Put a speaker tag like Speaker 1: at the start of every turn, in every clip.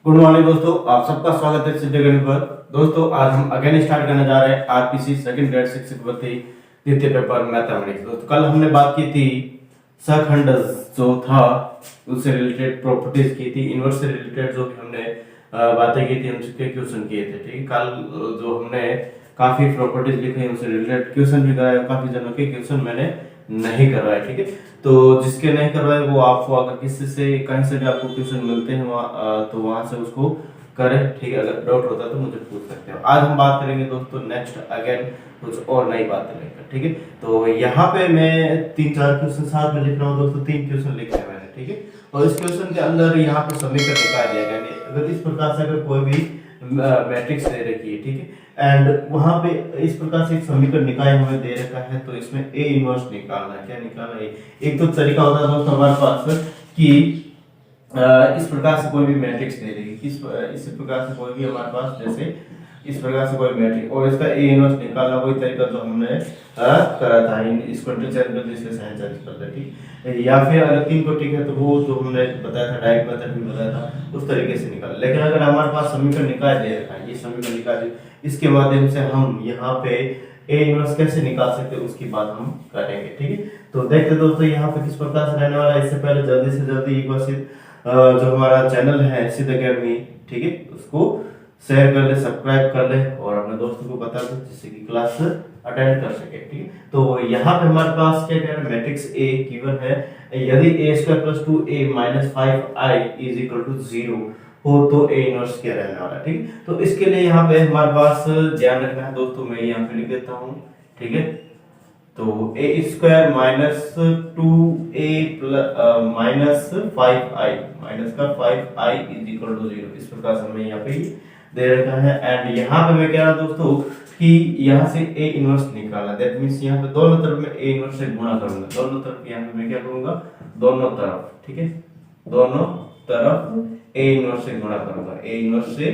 Speaker 1: Good morning दोस्तों, आप सबका स्वागत है सिद्धि गणित पर। दोस्तों आज हम अगेन स्टार्ट करने जा रहे हैं आरपीसी सेकंड ग्रेड शिक्षक भर्ती द्वितीय पेपर मैथमेटिक्स। दोस्तों कल हमने बात की थी सखंड जो था उससे रिलेटेड प्रॉपर्टीज की थी, इनवर्स से रिलेटेड जो भी हमने बातें की थी, उनके क्वेश्चन किए थे। ठीक है, कल जो हमने काफी प्रॉपर्टीज लिखे उनसे रिलेटेड क्वेश्चन भी कराए, काफी जनों के क्वेश्चन मैंने नहीं करवाए। ठीक है, तो जिसके नहीं करवाए वो आपको अगर किसी से कहीं से भी आपको क्वेश्चन मिलते हैं तो वहां से उसको करें। ठीक है, अगर डाउट होता है तो मुझे पूछ सकते हो। आज हम बात करेंगे दोस्तों नेक्स्ट अगेन कुछ और नई बातें लेकर। ठीक है, तो यहाँ पे मैं 3-4 क्वेश्चन साथ में लिख रहा हूँ दोस्तों, 3 क्वेश्चन लिखे हैं मैंने। ठीक है, और इस क्वेश्चन के अंदर यहाँ पे समीकरण निकाल दिया गया। अगर इस प्रकार से अगर कोई भी मैट्रिक्स दे रखी है, ठीक है, एंड वहां पे इस प्रकार से एक समीकरण निकाय हमें दे रखा है, तो इसमें ए इनवर्स निकालना है। क्या निकालना है? एक तो तरीका होता है दोस्तों हमारे पास कि इस प्रकार से कोई भी मैट्रिक्स दे देगी, इस प्रकार से कोई भी हमारे पास जैसे इस प्रकार से कोई मैट्रिक्स और इसका ए इनवर्स निकालना, वही तरीका जो हमने करा था इसको इंटरचेंज कर इसके साइन चेंज कर दे। ठीक, या फिर अगर 3 को ठीक है तो वो जो हमने बताया था डायरेक्ट मेथड भी बताया था उस तरीके से निकाल। लेकिन अगर हमारे पास समीकरण निकाल दे रखा है, ये समीकरण निकाल दे, इसके माध्यम से हम यहाँ पे ए इनवर्स कैसे निकाल सकते हैं उसकी बात हम करेंगे। ठीक है, तो देखते दोस्तों यहाँ पे किस प्रकार से रहने वाला है। इससे पहले जल्दी से जल्दी एक बार जो हमारा चैनल है सिद्ध अकेडमी, ठीक है, उसको शेयर कर ले, सब्सक्राइब कर ले और अपने दोस्तों को बता दो जिससे कि क्लास अटेंड कर सके। ठीक है, तो यहाँ पे हमारे पास क्या कह रहा है, मैट्रिक्स ए गिवन है। यदि a² + 2a - 5i = 0 हो तो ए इनवर्स क्या रहने वाला है। ठीक है, तो इसके लिए यहाँ पे हमारे पास ध्यान रखना है दोस्तों, मैं यहाँ पे लिख देता हूँ। ठीक है, तो a² - 2a - 5i = 0 इस प्रकार से हमें यहाँ पे दे रखा है। एंड यहाँ पे मैं कह रहा दोस्तों कि यहाँ से a इनवर्स निकालना, दैट मींस यहाँ पे दोनों तरफ में a इनवर्स से गुणा करूंगा। दोनों तरफ यहाँ पे मैं क्या करूंगा, दोनों तरफ, ठीक है, दोनों तरफ a इनवर्स से गुणा करूंगा, a इनवर्स से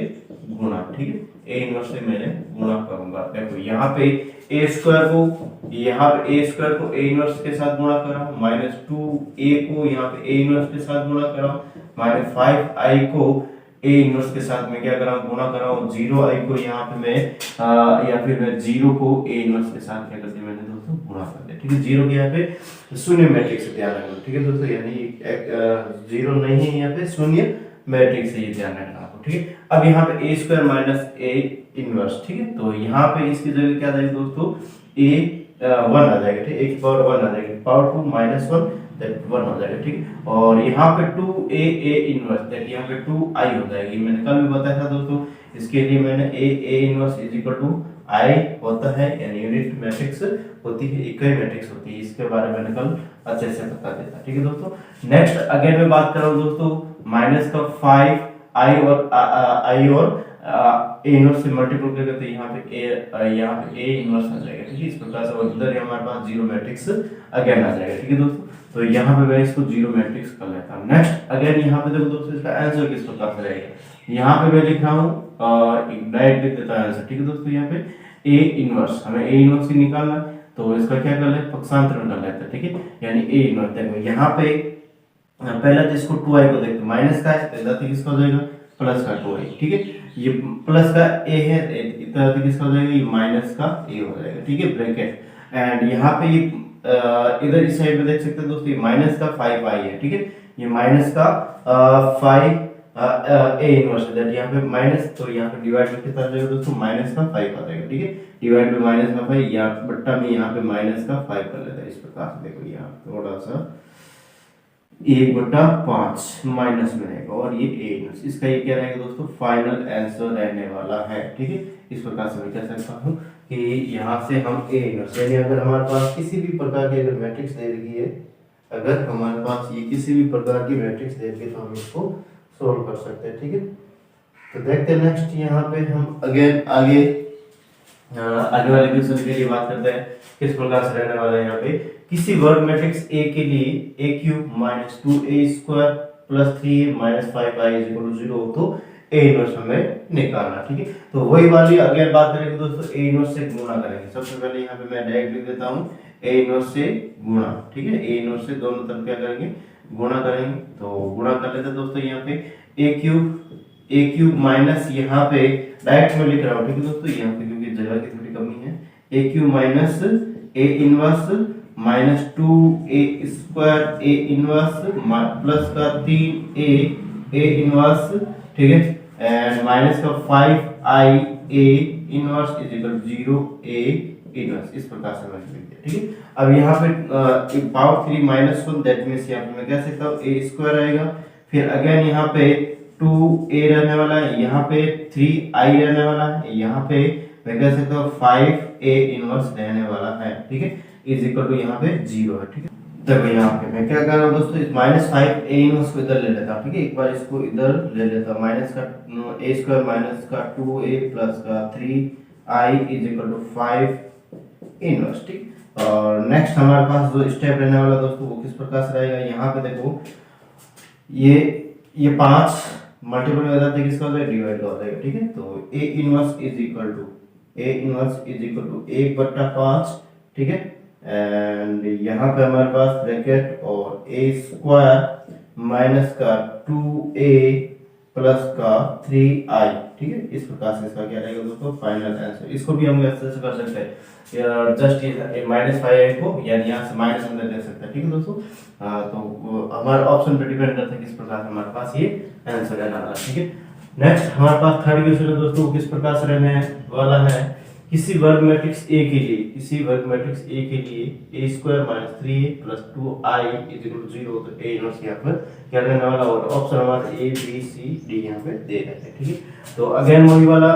Speaker 1: गुणा। ठीक है, a इनवर्स से मैंने गुणा करूंगा। देखो यहाँ पे a² को a इनवर्स के साथ गुणा कर रहा हूँ, -2a को यहाँ पे a इनवर्स के साथ गुणा कर रहा हूँ, -5i को a इनवर्स के साथ में क्या कर रहा हूँ, गुणा कर रहा हूँ। 0i को यहाँ पे मैं या फिर मैं 0 को a इनवर्स के साथ क्या कर दिया मैंने दोस्तों, गुणा कर दिया। ठीक है, 0 के यहाँ पे शून्य मैट्रिक्स से ध्यान रखना। ठीक है दोस्तों, यानी 0 नहीं है यहाँ पे, शून्य मैट्रिक्स से ये ध्यान रखना आपको। ठीक है, अब यहाँ पे a² - a इनवर्स, ठीक है, तो यहाँ पे इसकी जगह क्या आ जाएगा दोस्तों, a 1 आ जाएगा। ठीक है, एक पावर 1 आ जाएगा, पावर 2 -1 दैट 1 हो जाएगा। ठीक है, और यहाँ पे 2a इनवर्स दैट यहाँ पे 2i हो जाएगी। मैंने कल भी बताया था दोस्तों, इसके लिए मैंने a इनवर्स = i होता है, यानी यूनिट मैट्रिक्स होती है, इकाई मैट्रिक्स होती है। इसके बारे में मैंने कल अच्छे से बता दिया था। ठीक है दोस्तों, नेक्स्ट अगेन मैं बात कर रहा हूँ दोस्तों, -5i और a इनवर्स से मल्टीपल करके तो यहाँ पे a इनवर्स आ जाएगा। ठीक है, इस प्रकार से अंदर हमारे पास 0 मैट्रिक्स अगेन आ जाएगा। ठीक है दोस्तों, तो यहाँ पे मैं इसको 0 मैट्रिक्स कर लेता हूँ। नेक्स्ट अगेन यहाँ पे देखो दोस्तों, इसका आंसर किस प्रकार से रहेगा। यहाँ पे मैं लिख रहा हूँ डायरेक्ट लिख देता हूँ आंसर। ठीक है दोस्तों, यहाँ पे a इनवर्स, हमें a इनवर्स ही निकालना है, तो इसका क्या कर ले, पक्षांतरण कर लेते हैं। ठीक है, यानी a इनवर्स देखो यहाँ पे पहला तो इसको 2i को देखते, माइनस का है पहला तो किसका हो जाएगा, प्लस का 2i। ठीक है, ये प्लस का a है, इतना तो किसका हो जाएगा, ये माइनस का a हो जाएगा। ठीक है, ब्रैकेट, एंड यहाँ पे ये इधर इस साइड में देख सकते हैं दोस्तों, ये माइनस का 5i है। ठीक है, ये माइनस का 5 a इनवर्स है, दैट यहाँ पे माइनस, तो यहाँ पे डिवाइड में कितना आ जाएगा दोस्तों, माइनस का 5 आ जाएगा। ठीक है, डिवाइड में माइनस का 5, यहाँ बट्टा में यहाँ पे माइनस का 5 कर लेते हैं। इस प्रकार से देखो यहाँ थोड़ा सा 1/5 माइनस में रहेगा और ये a इनवर्स, इसका ये क्या रहेगा दोस्तों, फाइनल आंसर रहने वाला है। ठीक है, इस प्रकार से मैं कह सकता हूँ कि यहाँ से हम a इनवर्स, यानी अगर हमारे पास किसी भी प्रकार की अगर मैट्रिक्स दे रही है, अगर हमारे पास ये किसी भी प्रकार की मैट्रिक्स दे रही है तो हम इसको सोल्व कर सकते हैं। ठीक है, तो देखते हैं नेक्स्ट यहाँ पे हम अगेन आगे वाले क्वेश्चन के लिए बात करते हैं किस प्रकार से रहने वाला है। यहाँ पे किसी वर्ग मैट्रिक्स A के लिए a³ - 2a² + 3a - 5i = 0 हो तो a इनवर्स हमें निकालना। ठीक है, तो वही वाली अगेन बात करेंगे दोस्तों, a इनवर्स से गुणा करेंगे। सबसे पहले यहाँ पे मैं डायरेक्ट लिख देता हूँ a इनवर्स से गुणा। ठीक है, a इनवर्स से दोनों तरफ क्या करेंगे, गुणा करेंगे, तो गुणा कर लेते हैं दोस्तों। यहाँ पे a³ ए क्यूब माइनस यहाँ पे डायरेक्ट में लिख रहा हूँ, ठीक है दोस्तों, यहाँ पे क्योंकि जगह की थोड़ी कमी है, a cube minus a inverse minus 2a² a inverse plus का 3a ए इनवर्स, ठीक है, एंड माइनस का 5i A inverse is equal to 0a inverse, इस प्रकार से मैंने लिख दिया, ठीक है। अब यहाँ पे पावर 3 माइनस 1 दैट मींस यहाँ पे मैं कह सकता हूँ a स्क्वायर आएगा, फिर अगेन यहाँ पे 2a रहने वाला है, यहाँ पे 3i रहने वाला है, यहाँ पे मैं कह सकता हूँ 5a इनवर्स रहने वाला है, ठीक है, इज इक्वल टू यहाँ पे 0 है, ठीक है। देखो यहाँ पे मैं क्या कर रहा हूँ दोस्तों, इस माइनस 5a इनवर्स को इधर ले लेता हूँ, ठीक है, एक बार इसको इधर ले लेता हूँ, माइनस का a स्क्वायर माइनस का 2a प्लस का 3i is equal to 5 inverse, ठीक। और नेक्स्ट हमारे पास जो स्टेप रहने वाला दोस्तों वो किस प्रकार से रहेगा, यहाँ पे देखो ये 5 मल्टीपल में जाते किसका हो जाएगा, डिवाइड हो जाएगा, ठीक है। तो a inverse is equal to 1/5, ठीक है, एंड यहाँ पे हमारे पास ब्रैकेट और a स्क्वायर माइनस का 2a प्लस का 3i, ठीक है, इस प्रकार से इसका क्या रहेगा दोस्तों फाइनल आंसर। इसको भी हम ऐसे कर सकते हैं, जस्ट ये माइनस 5 को यानी यहाँ से माइनस अंदर ले सकते हैं, ठीक है दोस्तों। तो हमारे ऑप्शन पे डिपेंड करता है किस प्रकार से हमारे पास ये आंसर रहने वाला है, ठीक है। नेक्स्ट हमारे पास थर्ड क्वेश्चन है दोस्तों, किस प्रकार से रहने वाला है, किसी वर्ग मैट्रिक्स A के लिए a square minus 3a plus 2i is equal to 0, तो a इनवर्स यहाँ पर क्या रहने वाला, और ऑप्शन हमारा a b c d यहाँ पे दे रहे हैं, ठीक है। तो अगेन वही वाला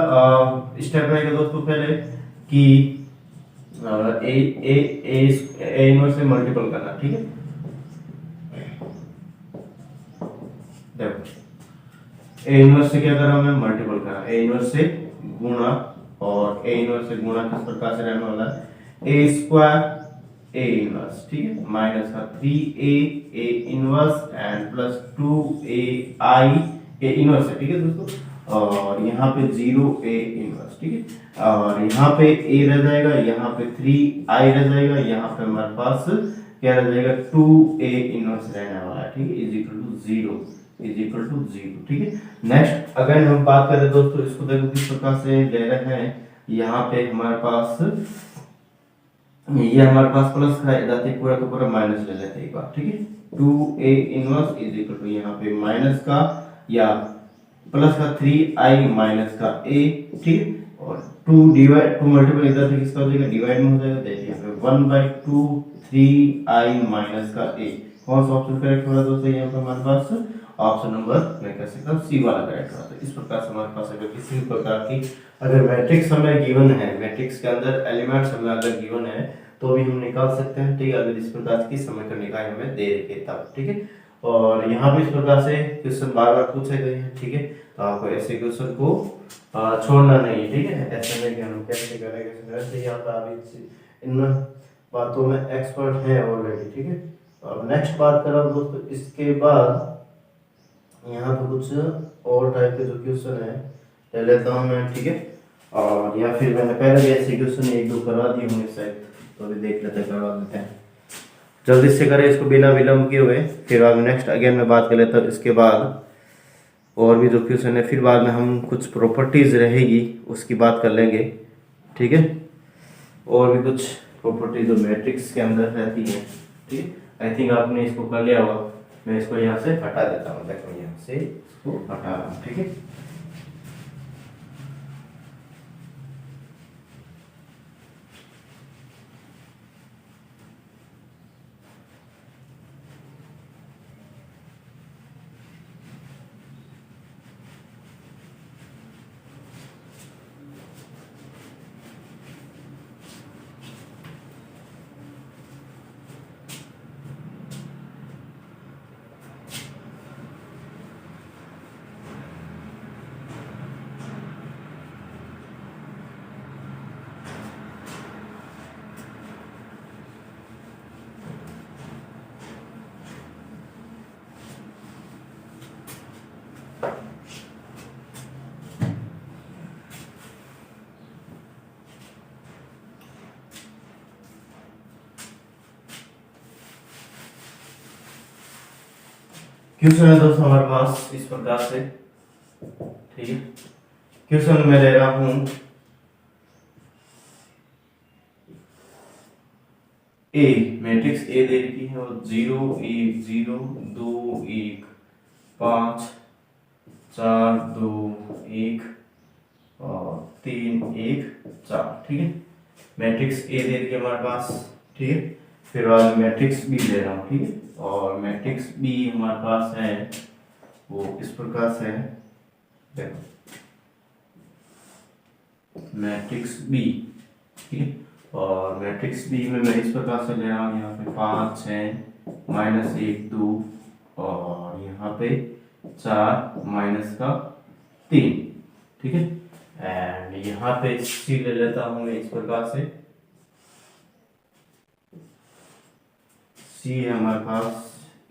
Speaker 1: स्टेप रहेगा दोस्तों पहले कि a इनवर्स से मल्टीपल करना, ठीक है। देखो a इनवर्स से क्या कर रहा हूं मैं, मल्टीपल कर रहा हूं, a इनवर्स से गुणा, और a इनवर्स से गुणा किस प्रकार से रहने वाला है, a स्क्वायर a इनवर्स, ठीक है, माइनस का 3a a inverse and plus 2ai a inverse है, ठीक है दोस्तों, और यहाँ पे 0a इनवर्स, ठीक है, और यहाँ पे a रह जाएगा, यहाँ पे 3i रह जाएगा, यहाँ पे हमारे पास क्या रह जाएगा 2a इनवर्स रहने वाला है, ठीक है, इज इक्वल टू 0, ठीक है। नेक्स्ट अगर हम बात करें दोस्तों, इसको देखो किस प्रकार से ले रहे हैं, यहाँ पे हमारे पास ये हमारे पास प्लस का जाते पूरा का पूरा माइनस ले लेते हैं एक बार, ठीक है, 2a inverse is equal to यहाँ पे माइनस का या प्लस का 3i माइनस का a, ठीक है, और 2 मल्टीपल इधर से किसका हो जाएगा, डिवाइड में हो जाएगा, देखिए यहाँ पे 1/2 3i माइनस का a, कौन सा ऑप्शन करेक्ट होगा दोस्तों, यहाँ पे हमारे पास ऑप्शन नंबर मैं कह सकता हूँ सी वाला करेक्ट होगा। तो इस प्रकार से हमारे पास अगर किसी भी प्रकार की अगर मैट्रिक्स हमें गिवन है, मैट्रिक्स के अंदर एलिमेंट्स हमें अगर गिवन है तो भी हम निकाल सकते हैं, ठीक है, अगर इस प्रकार की समय का निकाय हमें दे रखे तब, ठीक है। और यहाँ पे इस प्रकार से क्वेश्चन बार बार पूछे गए हैं, ठीक है, तो आपको ऐसे क्वेश्चन को छोड़ना नहीं है, ठीक है, ऐसे नहीं कि हम कैसे करेंगे, ऐसे ही आप इन बातों में एक्सपर्ट हैं ऑलरेडी, ठीक है। अब नेक्स्ट बात कर रहा हूँ दोस्तों, इसके बाद यहाँ पे कुछ और टाइप के जो क्वेश्चन है ले लेता हूँ मैं, ठीक है, और या फिर मैंने पहले भी ऐसे क्वेश्चन एक दो करवा दिए होंगे शायद, तो अभी देख लेते हैं, करवा देते हैं, जल्दी से करें इसको बिना विलंब किए हुए, फिर अब नेक्स्ट अगेन मैं बात कर लेता हूँ इसके बाद और भी जो क्वेश्चन है, फिर बाद में हम कुछ प्रॉपर्टीज रहेगी उसकी बात कर लेंगे, ठीक है, और भी कुछ प्रॉपर्टीज जो मैट्रिक्स के अंदर रहती है, ठीक है। आई थिंक आपने इसको कर लिया होगा, मैं इसको यहाँ से हटा देता हूँ, देखो यहाँ से इसको हटा रहा हूँ, ठीक है। क्वेश्चन है दोस्तों हमारे पास इस प्रकार से ठीक है। क्वेश्चन में ले रहा हूं ए, मैट्रिक्स ए दे रखी है और 0 1 0 2 1 5 4 2 1 और 3 1 4, ठीक है। मैट्रिक्स ए दे रखी है हमारे पास, ठीक है। फिर बाद मैट्रिक्स बी ले रहा हूँ, ठीक है। और मैट्रिक्स बी हमारे पास है वो इस प्रकार से है, देखो मैट्रिक्स बी, ठीक है। और मैट्रिक्स बी में मैं इस प्रकार से ले रहा हूँ, यहाँ पे 5 6 माइनस 1 2 और यहाँ पे 4 माइनस का 3, ठीक है। एंड यहाँ पे सी ले लेता हूँ मैं इस प्रकार से, सी है हमारे पास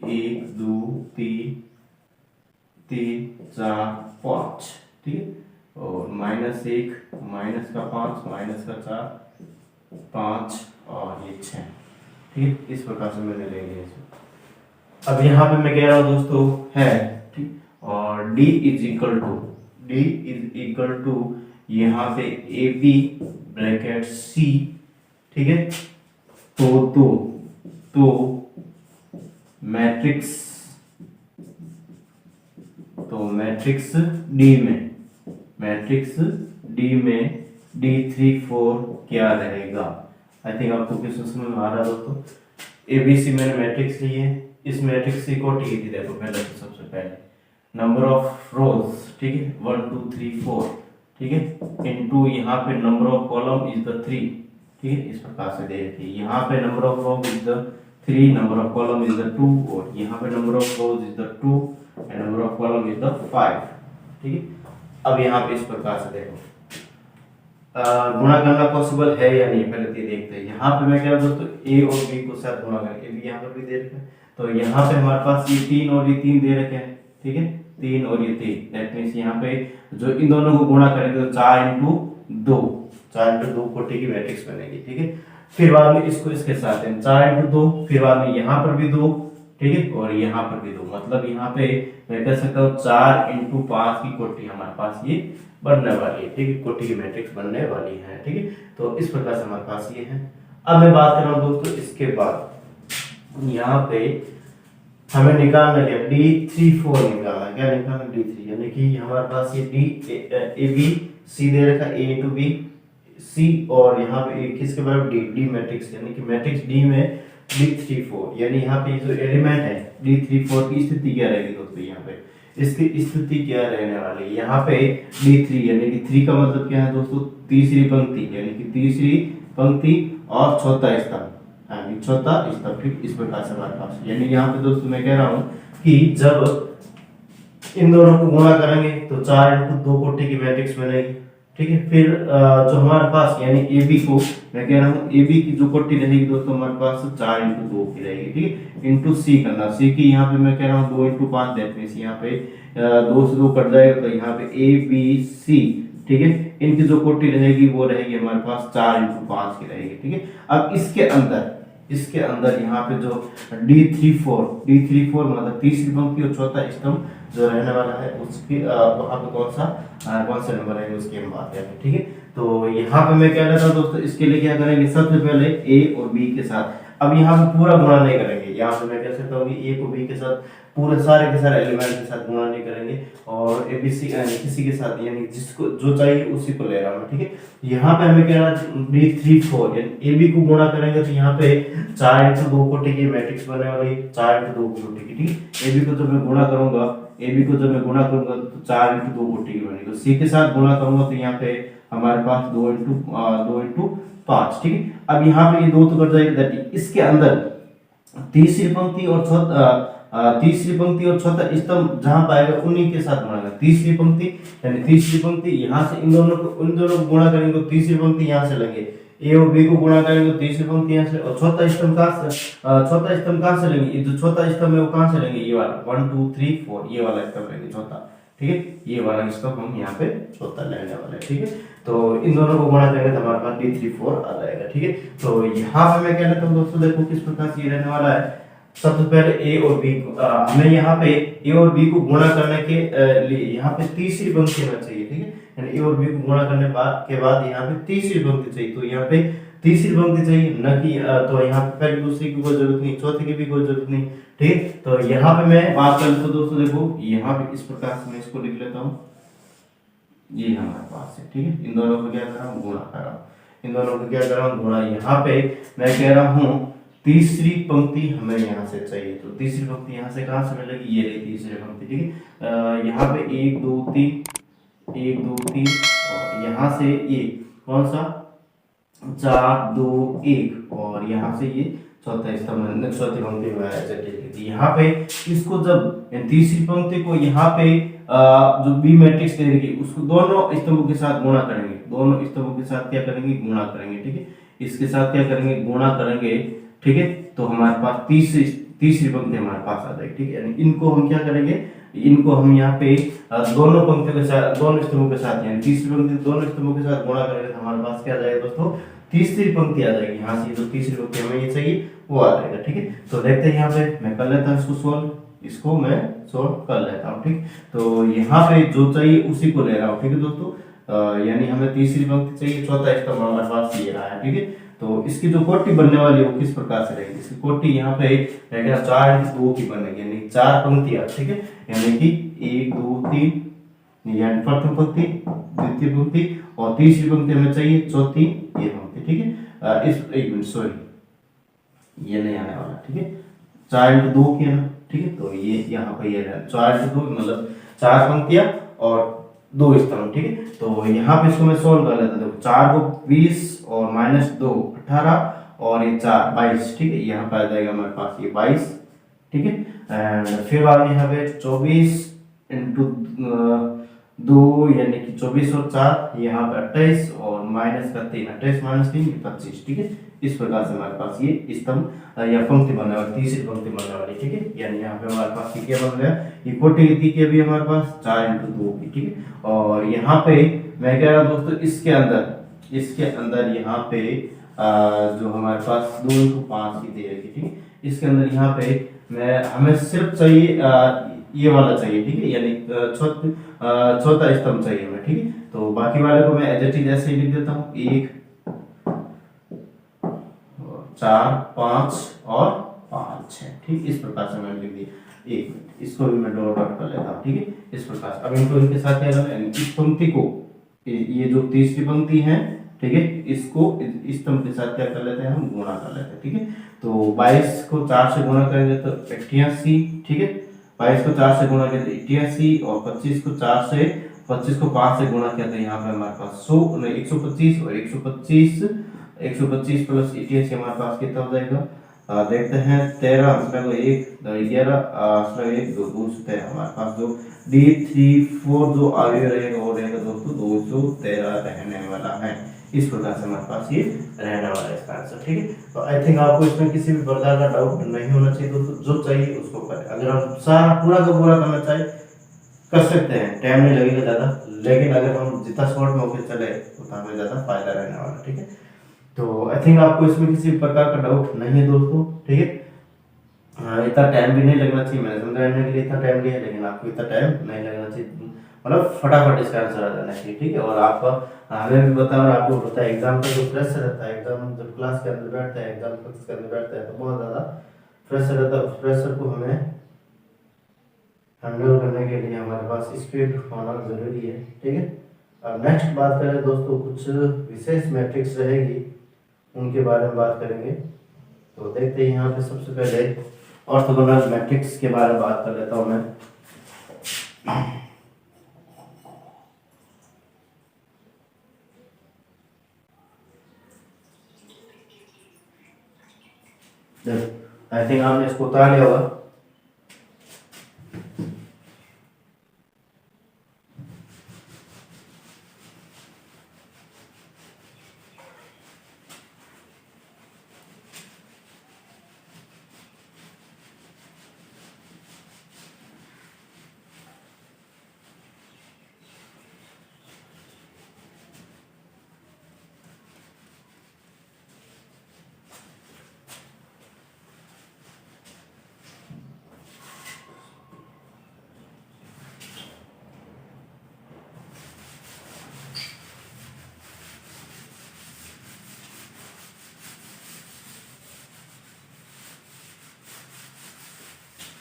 Speaker 1: 1 2 3 3 4 5, ठीक है। और माइनस 1 माइनस का 5 माइनस का 4 5 और ये 6, ठीक है। इस प्रकार से मैंने ले लिया इसको। अब यहाँ पे मैं कह रहा हूँ दोस्तों है, ठीक। और D इज इक्वल टू यहाँ पे ए बी ब्रैकेट सी, ठीक है। तो मैट्रिक्स डी में D34 क्या रहेगा। आई थिंक आपको क्वेश्चन समझ में आ रहा है दोस्तों। एबीसी मैंने मैट्रिक्स ली है, इस मैट्रिक्स की कोटि की थी, देखो पहले तो सबसे पहले नंबर ऑफ रोज, ठीक है 1 2 3 4, ठीक है, इनटू यहाँ पे number of column is the 3, ठीक है। इस प्रकार से दे रखी है, यहाँ पे number of rose is the 3, number of column is the 2 और यहाँ पे number of rose is the 2 and number of column is the 5, ठीक है। अब यहाँ पे इस प्रकार से देखो गुणा करना पॉसिबल है या नहीं, पहले तो ये देखते हैं। यहाँ पे मैं क्या दोस्तों ए और बी को साथ गुणा करें, ए बी यहाँ पर भी दे रखा है, तो यहाँ पे हमारे पास ये 3 और ये 3 दे रखे हैं, ठीक है। 3 और ये 3, दैट मींस यहाँ पे जो इन दोनों को गुणा करेंगे तो 4 इंटू 2 कोटि की मैट्रिक्स बनेगी, ठीक है। फिर बाद में इसको इसके साथ है 4 इंटू 2, फिर बाद में यहाँ पर भी 2, ठीक है, और यहाँ पर भी 2, मतलब यहाँ पे मैं कह सकता हूँ 4 इंटू 5 की कोटि हमारे पास ये बनने वाली है, ठीक है। कोटि की मैट्रिक्स बनने वाली है, ठीक है। तो इस प्रकार से हमारे पास ये है। अब मैं बात कर रहा हूँ दोस्तों इसके बाद यहाँ पे हमें निकालना क्या, D34 निकालना, क्या निकालना D3, यानी कि हमारे पास ये ए बी सी दे रखा ए इंटू बी सी और यहाँ पे किसके बराबर डी मैट्रिक्स, यानी कि मैट्रिक्स डी में D34, यानी यहाँ पे जो एलिमेंट है D34 की स्थिति क्या रहेगी दोस्तों, यहाँ पे इसकी स्थिति क्या रहने वाली है, यहाँ पे D3 यानी कि 3 का मतलब क्या है दोस्तों, तीसरी पंक्ति, यानी कि तीसरी पंक्ति और चौथा स्तंभ, यानी चौथा स्तंभ, ठीक। इस प्रकार से हमारे पास, यानी यहाँ पे दोस्तों मैं कह रहा हूँ कि जब इन दोनों को गुणा करेंगे तो 4 इंटू 2 कोटि की मैट्रिक्स बनेगी, ठीक है। फिर जो हमारे पास यानी ए बी को मैं कह रहा हूँ ए बी की जो कोटि रहेगी दोस्तों हमारे पास 4 इंटू 2 की रहेगी, ठीक है। इंटू सी करना, सी की यहाँ पे मैं कह रहा हूँ 2 इंटू 5, दैट मींस यहाँ पे 2 से 2 कट जाएगा तो यहाँ पे ए बी सी, ठीक है। इनकी जो कोटि रहेगी वो रहेगी हमारे पास 4 इंटू 5 की रहेगी, ठीक है। अब इसके अंदर यहाँ पे जो D34 मतलब तीसरी पंक्ति और चौथा स्तंभ जो रहने वाला है उसकी वहां पे कौन सा नंबर है उसकी हम बात करेंगे, ठीक है। तो यहाँ पे मैं कह रहा था दोस्तों इसके लिए क्या करेंगे, सबसे पहले ए और बी के साथ, अब यहाँ पे पूरा गुणा नहीं करेंगे, यहाँ पे मैं कह सकता हूँ कि ए को बी के साथ पूरे सारे के सारे एलिमेंट के साथ गुणा नहीं करेंगे और ए बी सी किसी के साथ, यानी जिसको जो चाहिए उसी को ले रहा हूँ, ठीक है। यहाँ पे हमें कहना D34 यानी ए बी को गुणा करेंगे तो यहाँ पे 4 इंटू 2 कोटि की मैट्रिक्स बनने वाली, 4 इंटू 2 कोटि की, ठीक है। ए बी को जब मैं गुणा करूंगा तो 4 इंटू 2 कोटि की बनेगी, तो सी के साथ गुणा करूंगा तो यहाँ पे हमारे पास 2 इंटू 5, ठीक है। अब यहाँ पे ये 2 तो कट जाएगा, इसके अंदर तीसरी पंक्ति और चौथा स्तंभ जहां पाएगा उन्हीं के साथ गुणा करेंगे। तीसरी पंक्ति यहाँ से इन दोनों को गुणा करेंगे तो तीसरी पंक्ति यहाँ से लेंगे, ए और बी को गुणा करेंगे तो तीसरी पंक्ति यहाँ से, और चौथा स्तंभ कहाँ से लेंगे, ये जो चौथा स्तंभ है वो कहाँ से लेंगे, ये वाला 1 2 3 4 ये वाला स्तंभ लेंगे चौथा, ठीक है। ये वाला स्तंभ हम यहाँ पे चौथा लेने वाले हैं, ठीक है। तो इन दोनों को गुणा करेंगे तो हमारे पास D34 आ जाएगा, ठीक है। तो यहाँ पे मैं कह लेता हूँ दोस्तों देखो किस प्रकार से ये रहने वाला है, सबसे पहले ए और बी को हमें यहाँ पे ए और बी को गुणा करने के लिए यहाँ पे तीसरी पंक्ति होना चाहिए, ठीक है। यानी ए और बी को गुणा करने के बाद यहाँ पे तीसरी पंक्ति चाहिए, तो यहाँ पे तीसरी पंक्ति चाहिए, न कि तो यहाँ पे पहली दूसरी की कोई जरूरत नहीं, चौथी की भी कोई जरूरत नहीं, ठीक। तो यहाँ पे मैं बात करूँ तो दोस्तों देखो यहाँ पे इस प्रकार से मैं इसको लिख लेता हूँ, ये हमारे पास है, ठीक है। इन दोनों को क्या कर रहा हूँ, गुणा कर रहा हूँ, इन दोनों को क्या कर रहा हूँ, गुणा। यहाँ पे मैं कह रहा हूँ तीसरी पंक्ति हमें यहाँ से चाहिए, तो तीसरी पंक्ति यहाँ से कहाँ से मिलेगी, ये रही तीसरी पंक्ति, ठीक है। यहाँ पे 1 2 3 1 2 3 और यहाँ से ये कौन सा 4 2 1 और यहाँ से ये चौथा स्तंभ, चौथी पंक्ति में आया, ठीक है। यहाँ पे इसको जब तीसरी पंक्ति को यहाँ पे जो बी मैट्रिक्स दे रही उसको दोनों स्तंभों के साथ गुणा करेंगे, दोनों स्तंभों के साथ क्या करेंगे, गुणा करेंगे, ठीक है। इसके साथ क्या करेंगे, गुणा करेंगे, ठीक है। तो हमारे पास तीसरी पंक्ति हमारे पास आ जाएगी, ठीक है। यानी इनको हम क्या करेंगे, इनको हम यहाँ पे दोनों पंक्तियों के साथ, दोनों स्तंभों के साथ, यानी तीसरी पंक्ति दोनों स्तंभों के साथ गुणा करेंगे तो हमारे पास क्या आ जाएगा दोस्तों, तीसरी पंक्ति आ जाएगी। यहाँ से जो तीसरी पंक्ति हमें ये चाहिए वो आ जाएगा, ठीक है। तो देखते हैं यहाँ पे मैं कर लेता हूँ इसको सोल्व, इसको मैं सोल्व कर लेता हूँ, ठीक। तो यहाँ पे जो चाहिए उसी को ले रहा हूँ, ठीक है दोस्तों। यानी हमें तीसरी पंक्ति चाहिए, चौथा स्तंभ हमारे पास ये रहा है, ठीक है। तो इसकी जो कोटि बनने वाली है वो किस प्रकार से रहेगी, इसकी कोटि यहाँ पे 4 की बनेगी, यानी 4 पंक्तियां, ठीक है। यानी कि 1 2 3 यानी प्रथम पंक्ति, द्वितीय पंक्ति और तीसरी पंक्ति हमें चाहिए, चौथी ये पंक्ति, ठीक है। इस एक मिनट सॉरी ये नहीं आने वाला, ठीक है। 4 × 2 किया ना, ठीक है। तो ये यहाँ पे ये 4 × 2 मतलब 4 पंक्तियां और 2 स्तंभ, ठीक है। तो यहाँ पे इसको मैं सोल्व कर लेता हूँ, 4 को 20 और -2 18 और ये 4 22, ठीक है। यहाँ पे आ जाएगा हमारे पास ये 22, ठीक है। एंड फिर बाद यहाँ पे 24 × 2 यानी कि 24 और 4 यहाँ पे 28 और -3 28 - 3 25, ठीक है। इस प्रकार से हमारे पास ये स्तंभ या पंक्ति बनने वाली, तीसरी पंक्ति बनने वाली, ठीक है। यानी यहाँ पे हमारे पास ये क्या बन गया, ये कोटि रीति की अभी हमारे पास 4 × 2 की, ठीक है। और यहाँ पे मैं कह रहा हूँ दोस्तों इसके अंदर यहाँ पे जो हमारे पास 2 × 5 की दे रखी, ठीक है। इसके अंदर यहाँ पे हमें सिर्फ चाहिए ये वाला चाहिए, ठीक है। यानी चौथा स्तंभ चाहिए हमें, ठीक है। तो बाकी वाले को मैं एज इट इज ऐसे ही लिख देता हूँ, 1 4 5 और 5 6, ठीक। इस प्रकार से मैंने लिख दिया। एक मिनट इसको भी मैं डॉट कर लेता हूँ, ठीक है। इस प्रकार से अब इनको इनके साथ क्या करना है, इस पंक्ति को ये जो तीसरी पंक्ति है, ठीक है, इसको इस स्तंभ के साथ क्या कर लेते हैं, हम गुणा कर लेते हैं, ठीक है। तो 22 को 4 से गुणा करेंगे तो 88, ठीक है। 22 को 4 से गुणा किया तो 88 और 25 को 5 से गुणा किया तो यहाँ पे हमारे पास 125 और 125 प्लस 88 हमारे पास कितना हो जाएगा, देखते हैं 13 1 11 1 2 213 हमारे पास जो D34 जो आगे रहेगा वो रहेगा दोस्तों 213 रहने वाला है। इस प्रकार से हमारे पास ये रहने वाला है इसका आंसर, ठीक है। तो आई थिंक आपको इसमें किसी भी प्रकार का डाउट नहीं होना चाहिए दोस्तों, जो चाहिए उसको करें। अगर हम सारा पूरा का पूरा करना चाहे कर सकते हैं, टाइम नहीं लगेगा ज़्यादा, लेकिन अगर हम जितना शॉर्ट में होकर चले उतना हमें ज़्यादा फायदा रहने वाला, ठीक है। तो आई थिंक आपको इसमें किसी प्रकार का डाउट नहीं है दोस्तों, ठीक है। इतना टाइम भी नहीं लगना चाहिए, मैंने समझाने के लिए इतना टाइम लिया, लेकिन आपको इतना टाइम नहीं लगना चाहिए, मतलब फटाफट इसका आंसर आ जाना चाहिए, ठीक है। और आपका हमें भी बताओ, आपको पता है एग्जाम का जो प्रेशर रहता है, एग्जाम जब क्लास के अंदर बैठता है, एग्जाम कक्ष के अंदर बैठता है तो बहुत ज़्यादा प्रेशर रहता है। उस प्रेशर को हमें हैंडल करने के लिए हमारे पास स्पीड होना जरूरी है, ठीक है। अब नेक्स्ट बात करें दोस्तों, कुछ विशेष मैट्रिक्स रहेगी उनके बारे में बात करेंगे। तो देखते हैं यहाँ पे सबसे पहले ऑर्थोगोनल मैट्रिक्स के बारे में बात कर लेता हूँ मैं। आई थिंक आपने इसको उतार लिया होगा।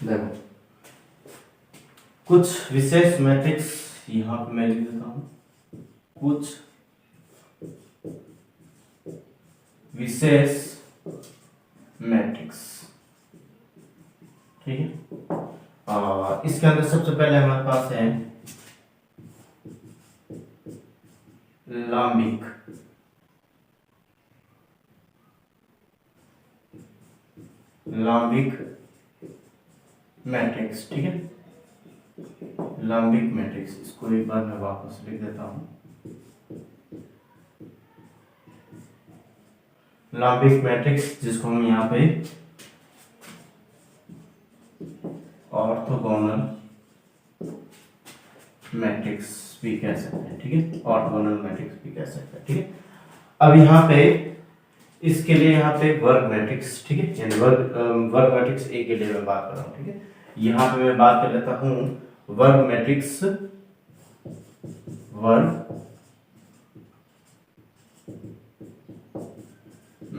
Speaker 1: देखो कुछ विशेष मैट्रिक्स यहाँ पे मैं लिख देता हूँ, कुछ विशेष मैट्रिक्स, ठीक है। इसके अंदर सबसे पहले हमारे पास है लांबिक, लांबिक मैट्रिक्स, ठीक है। लांबिक मैट्रिक्स, इसको एक बार मैं वापस लिख देता हूं। लांबिक मैट्रिक्स जिसको हम यहाँ पे ऑर्थोगोनल मैट्रिक्स भी कह सकते हैं, ठीक है। ऑर्थोगोनल मैट्रिक्स भी कह सकते हैं, ठीक है। अब यहाँ पे इसके लिए यहाँ पे वर्ग मैट्रिक्स, ठीक है, यानी वर्ग मैट्रिक्स ए के लिए मैं बात कर रहा हूँ, ठीक है। यहाँ पे मैं बात कर लेता हूँ वर्ग मैट्रिक्स, वर्ग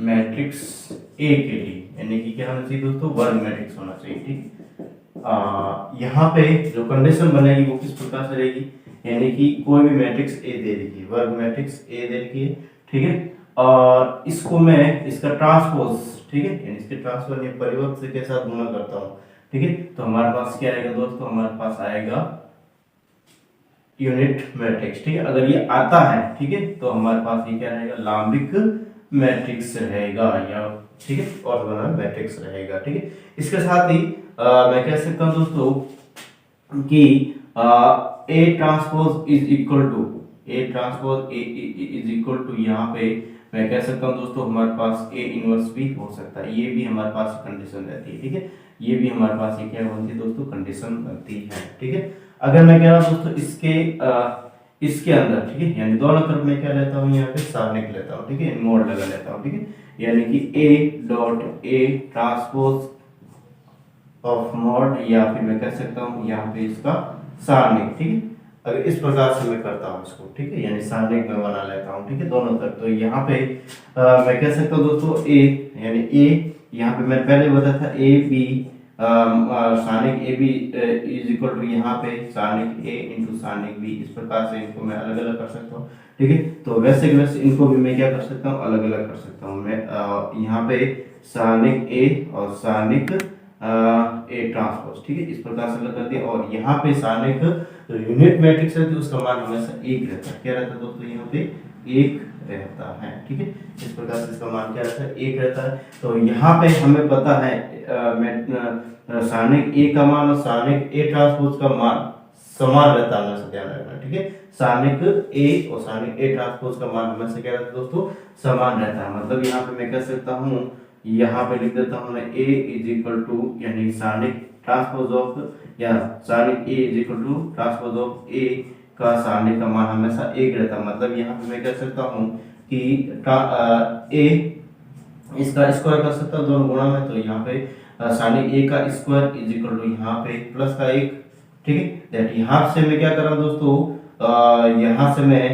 Speaker 1: मैट्रिक्स ए के लिए, यानी कि क्या होना चाहिए दोस्तों, वर्ग मैट्रिक्स होना चाहिए, ठीक है। यहाँ पे जो कंडीशन बनेगी वो किस प्रकार से रहेगी, यानी कि कोई भी मैट्रिक्स ए दे रखी है, वर्ग मैट्रिक्स ए दे रखी है, ठीक है। और इसको मैं इसका ट्रांसपोज, ठीक है, यानी इसके ट्रांसपोज या परिवर्त के साथ गुणा करता हूँ, ठीक है। तो हमारे पास क्या आएगा दोस्तों, हमारे पास आएगा यूनिट मैट्रिक्स, ठीक है। अगर ये आता है, ठीक है, तो हमारे पास ये क्या रहेगा, लांबिक मैट्रिक्स रहेगा, या ठीक है, ऑर्थोगोनल मैट्रिक्स रहेगा, ठीक है। इसके साथ ही मैं कह सकता हूं दोस्तों कि ए transpose is equal to, A transpose is equal to, यहाँ पे मैं कह सकता हूं दोस्तों हमारे पास ए इनवर्स भी हो सकता है, ये भी हमारे पास कंडीशन रहती है, ठीक है। ये भी हमारे पास ये क्या होती है दोस्तों, कंडीशन बनती है, ठीक है। अगर मैं कह रहा हूं दोस्तों इसके अंदर, ठीक है, यानी दोनों तरफ मैं क्या लेता हूँ, यहाँ पे सारणिक लेता हूँ, ठीक है, मोड लगा लेता हूँ, ठीक है, यानी कि ए dot A transpose of mod, या फिर मैं कह सकता हूँ यहाँ पे इसका सारणिक, ठीक है। अगर इस प्रकार से मैं करता हूँ इसको, ठीक है, यानी सारणिक में बना लेता हूँ, ठीक है, दोनों तरफ। तो यहाँ पे मैं कह सकता हूँ दोस्तों ए, यानी ए, यहाँ पे मैं पहले बताया था ए बी, सारणिक a b is equal to यहाँ पे सारणिक ए इंटू सारणिक बी, इस प्रकार से इनको मैं अलग अलग कर सकता हूँ, ठीक है। तो वैसे कि वैसे इनको भी मैं क्या कर सकता हूँ, अलग अलग कर सकता हूँ मैं। यहाँ पे सारणिक ए और सारणिक ए ट्रांसपोज, ठीक है, इस प्रकार से अलग कर दिया। और यहाँ पे सारणिक जो यूनिट मैट्रिक्स रहती है उसका मान हमेशा एक रहता है, क्या रहता है दोस्तों, यहाँ पे एक रहता है, ठीक है। इस प्रकार से इसका मान क्या रहता है, एक रहता है। तो यहाँ पे हमें पता है सारणिक ए का मान और सारणिक ए ट्रांसपोज का मान समान रहता है, हमेशा ध्यान रखना, ठीक है। सारणिक ए और सारणिक ए ट्रांसपोज का मान हमेशा क्या रहता है दोस्तों, समान रहता है। मतलब यहाँ पे मैं कह सकता हूँ, यहाँ पे लिख देता हूँ मैं ए इज इक्वल टू, यानी सारणिक ट्रांसपोज ऑफ, या सारणिक a is equal to transpose of a का सारणिक का मान हमेशा एक रहता है। मतलब यहाँ पे मैं कह सकता हूँ कि ए इसका स्क्वायर कर सकता हूँ दोनों गुणा में, तो यहाँ पे सारणिक ए का स्क्वायर इज इक्वल टू यहाँ पे प्लस का एक, ठीक है। दैट यहाँ से मैं क्या कर रहा हूँ दोस्तों, यहाँ से मैं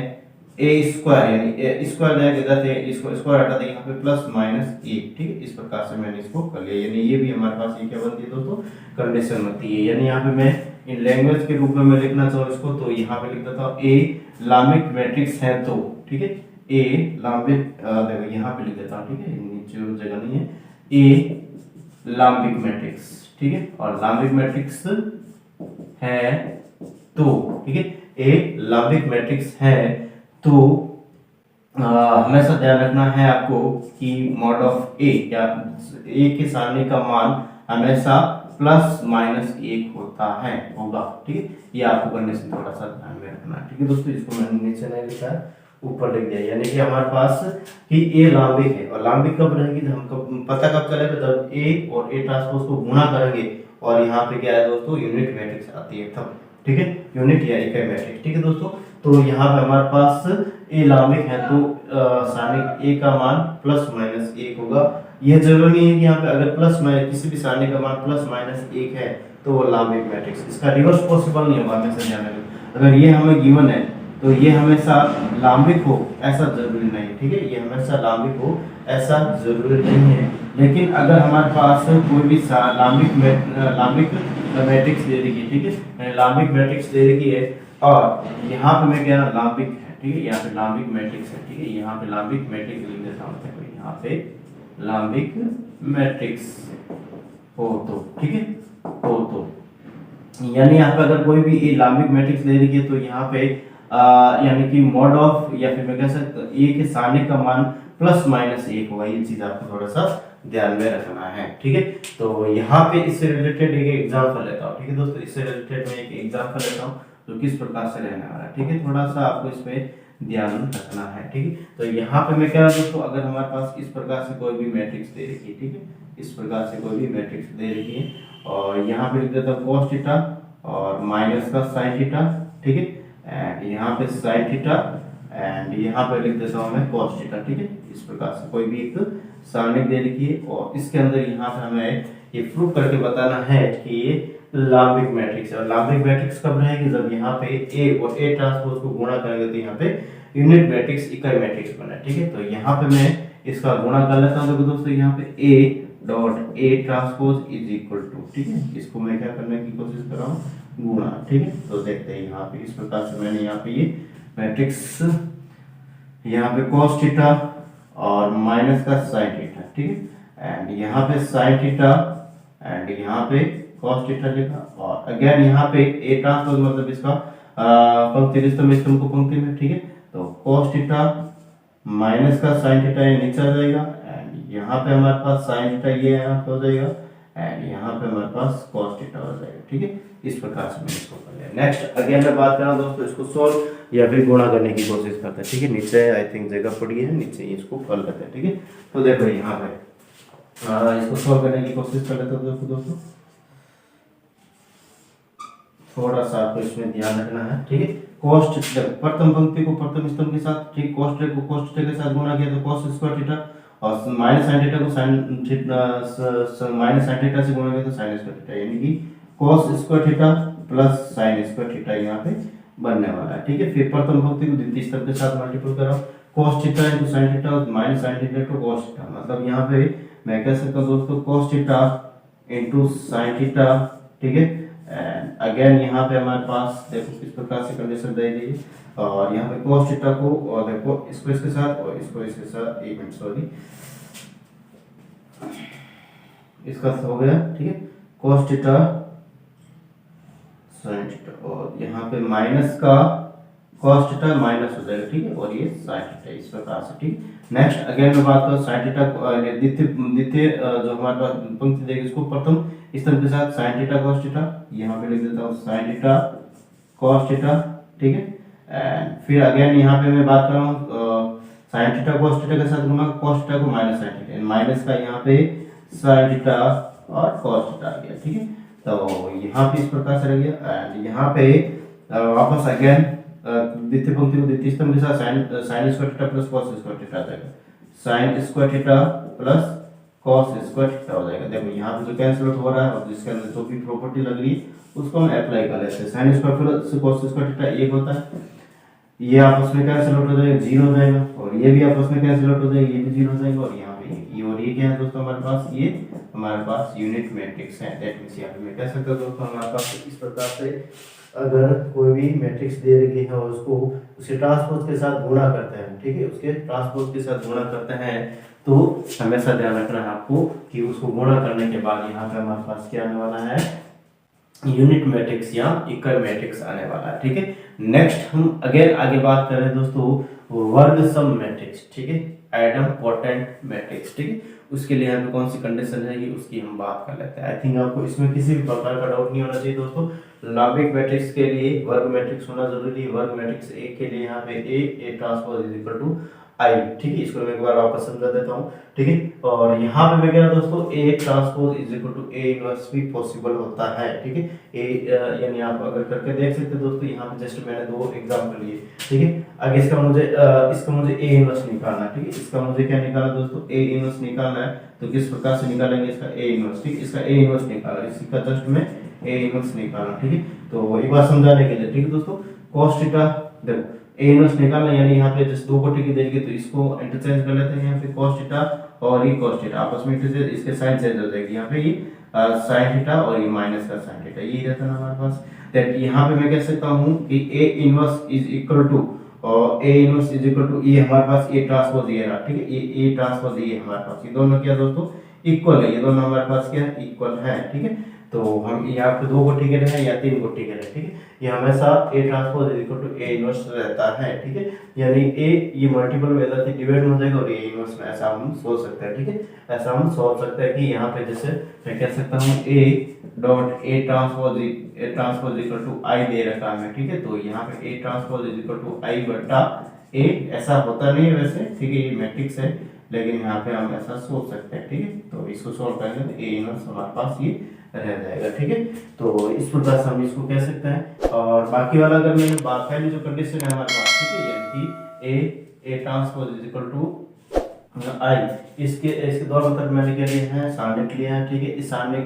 Speaker 1: ए स्क्वायर, यानी स्क्वायर जाएगा इधर से, इसको स्क्वायर हटा देंगे, यहाँ पे प्लस माइनस एक, ठीक है। इस प्रकार से मैंने इसको कर लिया, यानी ये भी हमारे पास ये क्या बनती है दोस्तों, कंडीशन बनती है। यानी यहाँ पे मैं इन लैंग्वेज के रूप में मैं लिखना चाहूँ इसको, तो यहाँ पे लिख देता हूँ ए लांबिक मैट्रिक्स है तो, ठीक है, ए लांबिक, देखो यहाँ पे लिख देता हूँ, ठीक है, नीचे जगह नहीं है, ए लांबिक मैट्रिक्स, ठीक है, और लांबिक मैट्रिक्स है तो, ठीक है, ए लांबिक मैट्रिक्स है तो हमेशा ध्यान रखना है आपको कि मॉड ऑफ ए, या ए के सारणिक का मान हमेशा प्लस माइनस एक होगा, ठीक है। ये आपको कंडीशन थोड़ा सा ध्यान में रखना है, ठीक है दोस्तों। इसको मैंने नीचे नहीं लिखा है, ऊपर लिख दिया, यानी कि हमारे पास कि ए लांबिक है। और लांबिक कब रहेगी, जब हमको पता कब चलेगा, जब ए और ए ट्रांसपोज को गुणा करेंगे और यहाँ पे क्या है दोस्तों, यूनिट मैट्रिक्स आती है तब, ठीक है, यूनिट या इकाई मैट्रिक्स, ठीक है दोस्तों। तो यहाँ पे हमारे पास ए लांबिक है तो सारणिक ए का मान प्लस माइनस एक होगा। यह जरूरी नहीं है कि यहाँ पे अगर प्लस माइनस किसी भी सारणिक का मान प्लस माइनस एक है तो वो लांबिक मैट्रिक्स, इसका रिवर्स पॉसिबल नहीं होगा, हमेशा ध्यान रखें। अगर ये हमें गिवन है तो ये हमेशा लांबिक हो ऐसा जरूरी नहीं, ठीक है, ये हमेशा लांबिक हो ऐसा जरूरी नहीं है। लेकिन अगर हमारे पास कोई भी लांबिक मैट्रिक्स दे रखी है, ठीक है, लांबिक मैट्रिक्स दे रखी है और यहाँ पे मैं कह रहा हूँ लांबिक है, ठीक है, यहाँ पे लांबिक मैट्रिक्स है, ठीक है, यहाँ पे लांबिक मैट्रिक्स लिख देता हूँ, देखो यहाँ पे लांबिक मैट्रिक्स हो तो, ठीक है, हो तो यानी यहाँ पे अगर कोई भी लांबिक मैट्रिक्स दे रखी है तो यहाँ पे यानी कि मॉड ऑफ या फिर मैं कह सकता ए के सामने का मान प्लस माइनस 1 होगा, ये चीज आपको थोड़ा सा ध्यान में रखना है, ठीक है। तो यहाँ पे इससे रिलेटेड एक एग्जांपल लेता हूँ, ठीक है दोस्तों, इससे रिलेटेड मैं एक एग्जांपल लेता हूँ जो किस प्रकार से रहने वाला है, ठीक है, थोड़ा सा आपको इस पे ध्यान रखना है, ठीक है। तो यहाँ पे मैं कह रहा हूँ दोस्तों, अगर हमारे पास इस प्रकार से कोई भी मैट्रिक्स दे रखी है, ठीक है, इस प्रकार से कोई भी मैट्रिक्स दे रखी है और यहाँ पे लिख देता हूँ cos थीटा और माइनस का sin थीटा, ठीक है, एंड यहाँ पे sin थीटा एंड यहाँ पे लिख देता हूँ मैं cos थीटा, ठीक है। इस प्रकार से कोई भी एक सारणिक दे रखी है और इसके अंदर यहाँ पे हमें ये प्रूव करके बताना है कि ये लांबिक मैट्रिक्स है। और लांबिक मैट्रिक्स कब रहेगी, जब यहाँ पे ए और ए ट्रांसपोज को गुणा करेंगे तो यहाँ पे यूनिट मैट्रिक्स इकाई मैट्रिक्स बना, ठीक है। तो यहाँ पे मैं इसका गुणा कर लेता हूँ, देखो दोस्तों यहाँ पे A dot A transpose is equal to, ठीक है, इसको मैं क्या करने की कोशिश कर रहा हूँ, गुणा, ठीक है। तो देखते हैं यहाँ पे इस प्रकार से मैंने यहाँ पे ये मैट्रिक्स यहाँ पे cos थीटा और माइनस का sin थीटा, ठीक है, एंड यहाँ पे sin थीटा एंड यहाँ पे cos थीटा लिखा और अगेन यहाँ पे ए ट्रांसपोज मतलब इसका पंक्ति स्तंभ को पंक्ति में, ठीक है। तो cos थीटा माइनस का sin थीटा ये नीचे आ जाएगा एंड यहाँ पे हमारे पास sin थीटा ये यहाँ पे हो जाएगा एंड यहाँ पे हमारे पास cos थीटा हो जाएगा, ठीक है। इस प्रकार से मैं इसको कर लिया। नेक्स्ट अगेन मैं बात कर रहा हूँ दोस्तों, इसको सोल्व या फिर गुणा करने की कोशिश करते हैं, ठीक है। नीचे आई थिंक जगह पड़ी है, नीचे इसको हल करते हैं, ठीक है। तो देखो यहाँ पे इसको सोल्व करने की कोशिश कर लेते हैं दोस्तों, थोड़ा सा आपको इसमें ध्यान रखना है, ठीक है। कॉस्ट प्रथम पंक्ति को प्रथम स्तंभ के साथ, ठीक, कॉस्ट को कॉस्ट के साथ गुणा किया तो cos स्क्वायर थीटा और माइनस sin थीटा को sin theta minus sin theta से गुणा किया तो sin स्क्वायर थीटा, यानी कि cos square theta plus sin square theta यहाँ पे बनने वाला है, ठीक है। फिर प्रथम पंक्ति को द्वितीय स्तंभ के साथ मल्टीपल करो, cos theta into sin theta और minus sin theta into cos theta, मतलब यहाँ पे मैं कह सकता हूँ दोस्तों cos theta into sin theta, ठीक है। एंड अगेन यहाँ पे हमारे पास देखो किस प्रकार से कंडीशन दी गई है और यहाँ पे cos थीटा को और देखो इसको इसके साथ और इसको इसके साथ, एक मिनट सॉरी, इसका हो गया, ठीक है, cos थीटा sin थीटा और यहाँ पे माइनस का cos थीटा माइनस हो जाएगा, ठीक है, और ये sin थीटा इस प्रकार से, ठीक। नेक्स्ट अगेन मैं बात करूँ sin थीटा द्वितीय जो हमारे पास पंक्ति देगी इसको प्रथम स्तंभ के साथ sin थीटा cos थीटा, यहाँ पे लिख देता हूँ sin थीटा cos थीटा, ठीक है। एंड फिर अगेन यहाँ पे मैं बात कर रहा हूँ sin थीटा cos थीटा के साथ गुणा cos थीटा को माइनस sin थीटा, माइनस का यहाँ पे sin थीटा और cos थीटा आ गया, ठीक है। तो यहाँ पे इस प्रकार से रह गया एंड यहाँ पे वापस अगेन द्वितीय पंक्ति को द्वितीय स्तंभ के साथ sin square theta plus cos square theta आ जाएगा, sin square theta plus cos square theta हो जाएगा। देखो यहाँ पे जो कैंसिल आउट हो रहा है और जिसके अंदर जो भी प्रॉपर्टी लग रही है उसको हम अप्लाई कर लेते हैं। sin square plus cos square theta एक होता है, ये आपस में कैंसिल आउट हो जाएगा, जीरो हो जाएगा और ये भी आपस में कैंसिल आउट हो जाएगा, ये भी जीरो हो जाएगा और यहाँ पे ये और ये क्या है दोस्तों हमारे पास, ये हमारे पास यूनिट मैट्रिक्स है। दैट मींस यहाँ पे मैं कह सकता हूँ दोस्तों हमारे पास इस प्रकार से अगर कोई भी मैट्रिक्स दे रखी है और उसको उसके ट्रांसपोज के साथ गुणा करते हैं, ठीक है, उसके ट्रांसपोज के साथ गुणा करते हैं तो हमेशा ध्यान रखना है आपको कि उसको गुणा करने के बाद यहाँ पे हमारे पास क्या आने वाला है, यूनिट मैट्रिक्स या इकाई मैट्रिक्स आने वाला है, ठीक है। नेक्स्ट हम अगेन आगे बात कर रहे हैं दोस्तों वर्ग सम मैट्रिक्स, ठीक है, एडम पोटेंट मैट्रिक्स, ठीक है। उसके लिए यहाँ पे कौन सी कंडीशन रहेगी उसकी हम बात कर लेते हैं। आई थिंक आपको इसमें किसी भी प्रकार का डाउट नहीं होना चाहिए दोस्तों। लांबिक मैट्रिक्स के लिए वर्ग मैट्रिक्स होना जरूरी है। वर्ग मैट्रिक्स ए के लिए यहाँ पे a transpose is equal to I, ठीक है। इसको मैं एक बार वापस समझा देता हूँ, ठीक है। और यहाँ पे मैं कह रहा दोस्तों A transpose is equal to A inverse भी पॉसिबल होता है, ठीक है। ए यानी आप अगर करके देख सकते हैं दोस्तों, यहाँ पे जस्ट मैंने दो एग्जांपल लिए, ठीक है। आगे इसका मुझे ए इनवर्स निकालना है, ठीक है। इसका मुझे क्या निकालना दोस्तों, ए इनवर्स निकालना है। तो किस प्रकार से निकालेंगे इसका ए इनवर्स, ठीक है। इसका ए इनवर्स निकालना, इसका जस्ट में ए इनवर्स निकालना, ठीक है। तो एक बार समझाने के लिए, ठीक है दोस्तों, cos थीटा देखो ए इनवर्स निकालना, यानी यहाँ पे जैसे दो कोटि की देंगे तो इसको इंटरचेंज कर लेते हैं, यहाँ पे cos थीटा और ये cos थीटा आपस में इंटरचेंज, इसके साइन चेंज हो जाएगी, यहाँ पे ये sin थीटा और ये माइनस का sin थीटा, यही रहता है हमारे पास। दैट यहाँ पे मैं कह सकता हूँ कि a inverse is equal to, और a inverse is equal to ये हमारे पास ए ट्रांसपोज ये रहा, ठीक है, ए ट्रांसपोज ये हमारे पास, ये दोनों क्या दोस्तों इक्वल है, ये दोनों हमारे पास क्या है इक्वल है, ठीक है। तो हम यहाँ पे दो कोटि के रहे या तीन कोटि के रहे, ठीक है, ये हमेशा A transpose is equal to A inverse रहता है, ठीक है, यानी ए ये मल्टीपल मेथड से डिवाइड हो जाएगा और ए इनवर्स में ऐसा हम सोच सकते हैं, ठीक है, ऐसा हम सोच सकते हैं कि यहाँ पे जैसे मैं कह सकता हूँ a dot A transpose equal to I दे रखा है, ठीक है, तो यहाँ पे a transpose is equal to I बटा ए, ऐसा होता नहीं है वैसे, ठीक है, ये मैट्रिक्स है, लेकिन यहाँ पे हम ऐसा सोच सकते हैं, ठीक है, तो इसको सॉल्व करेंगे तो ए इनवर्स हमारे पास ये रह जाएगा, ठीक है, तो इस प्रकार से हम इसको कह सकते हैं। और बाकी वाला अगर मैं पहले जो कंडीशन है हमारे पास, ठीक है, यानी कि ए transpose is equal to I, इसके दो मतलब मैंने क्या लिया है सारणिक लिया है, ठीक है, इस सारणिक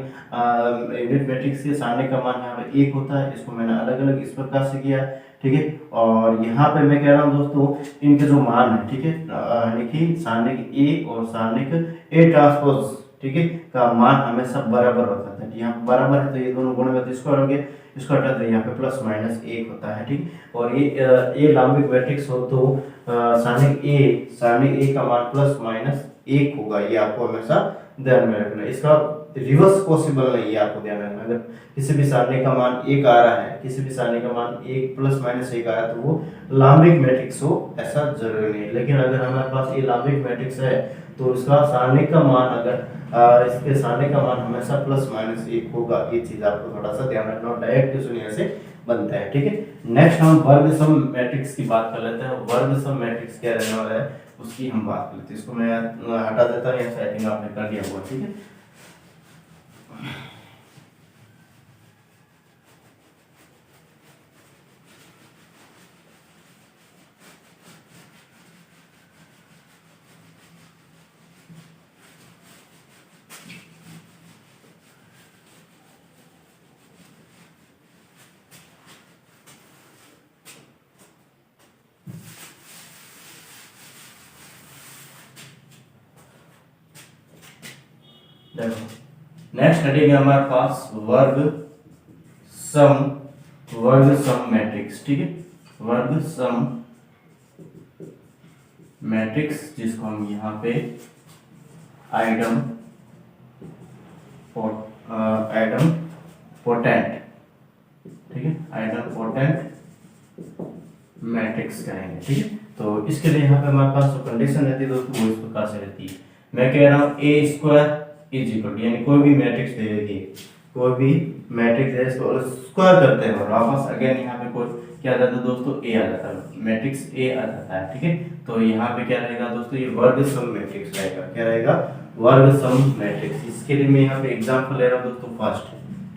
Speaker 1: यूनिट मैट्रिक्स के सारणिक का मान यहाँ पे 1 होता है, इसको मैंने अलग अलग इस प्रकार से किया, ठीक है, और यहाँ पे मैं कह रहा हूँ दोस्तों इनके जो मान है, ठीक है, यानी कि सारणिक ए और सारणिक ए ट्रांसपोज, ठीक है, का मान हमेशा बराबर होता है, यहाँ बराबर है तो ये दोनों गुणा में स्क्वायर हो गया, इसका अर्थ है यहाँ पे प्लस माइनस 1 होता है, ठीक, और ये लंबिक मैट्रिक्स हो तो सारणिक ए का मान प्लस माइनस 1 होगा, ये आपको हमेशा ध्यान में रखना है, इसका रिवर्स पॉसिबल नहीं है, आपको ध्यान रखना। अगर किसी भी सारणी का मान 1 आ रहा है, किसी भी सारणी का मान 1 प्लस माइनस 1 आ रहा है तो वो लंबिक मैट्रिक्स हो, ऐसा जरूरी नहीं है, लेकिन अगर हमारे पास ये लंबिक मैट्रिक्स है तो इसका सारणी का मान अगर इसके सारणी का मान हमेशा प्लस माइनस 1 होगा, ये चीज आपको थोड़ा सा ध्यान रखना, डायरेक्ट क्वेश्चन ऐसे बनता है, ठीक है। नेक्स्ट हम वर्ग सम मैट्रिक्स की बात कर लेते हैं। वर्ग सम मैट्रिक्स क्या रहने वाला है उसकी हम बात कर लेते हैं, इसको मैं हटा देता हूँ, यहाँ सेटिंग आपने कर लिया हुआ, ठीक है। देखो नेक्स्ट हेडिंग है हमारे पास वर्ग सम मैट्रिक्स, ठीक है, वर्ग सम मैट्रिक्स, जिसको हम यहाँ पे आइडम पोटेंट, ठीक है, आइडम पोटेंट मैट्रिक्स कहेंगे, ठीक है। तो इसके लिए यहाँ पे हमारे पास जो कंडीशन रहती है दोस्तों वो इस प्रकार से रहती है, मैं कह रहा हूँ ए स्क्वायर इज इक्वल, यानी कोई भी मैट्रिक्स दे देगी, कोई भी मैट्रिक्स है इसको स्क्वायर करते हैं और वापस अगेन यहाँ पे कोई क्या आ जाता है दोस्तों ए आ जाता है, मैट्रिक्स ए आ जाता है, ठीक है। तो यहाँ पे क्या रहेगा दोस्तों, ये वर्ग सम मैट्रिक्स रहेगा, क्या रहेगा वर्ग सम मैट्रिक्स। इसके लिए मैं यहाँ पे एग्जांपल ले रहा हूँ दोस्तों फर्स्ट,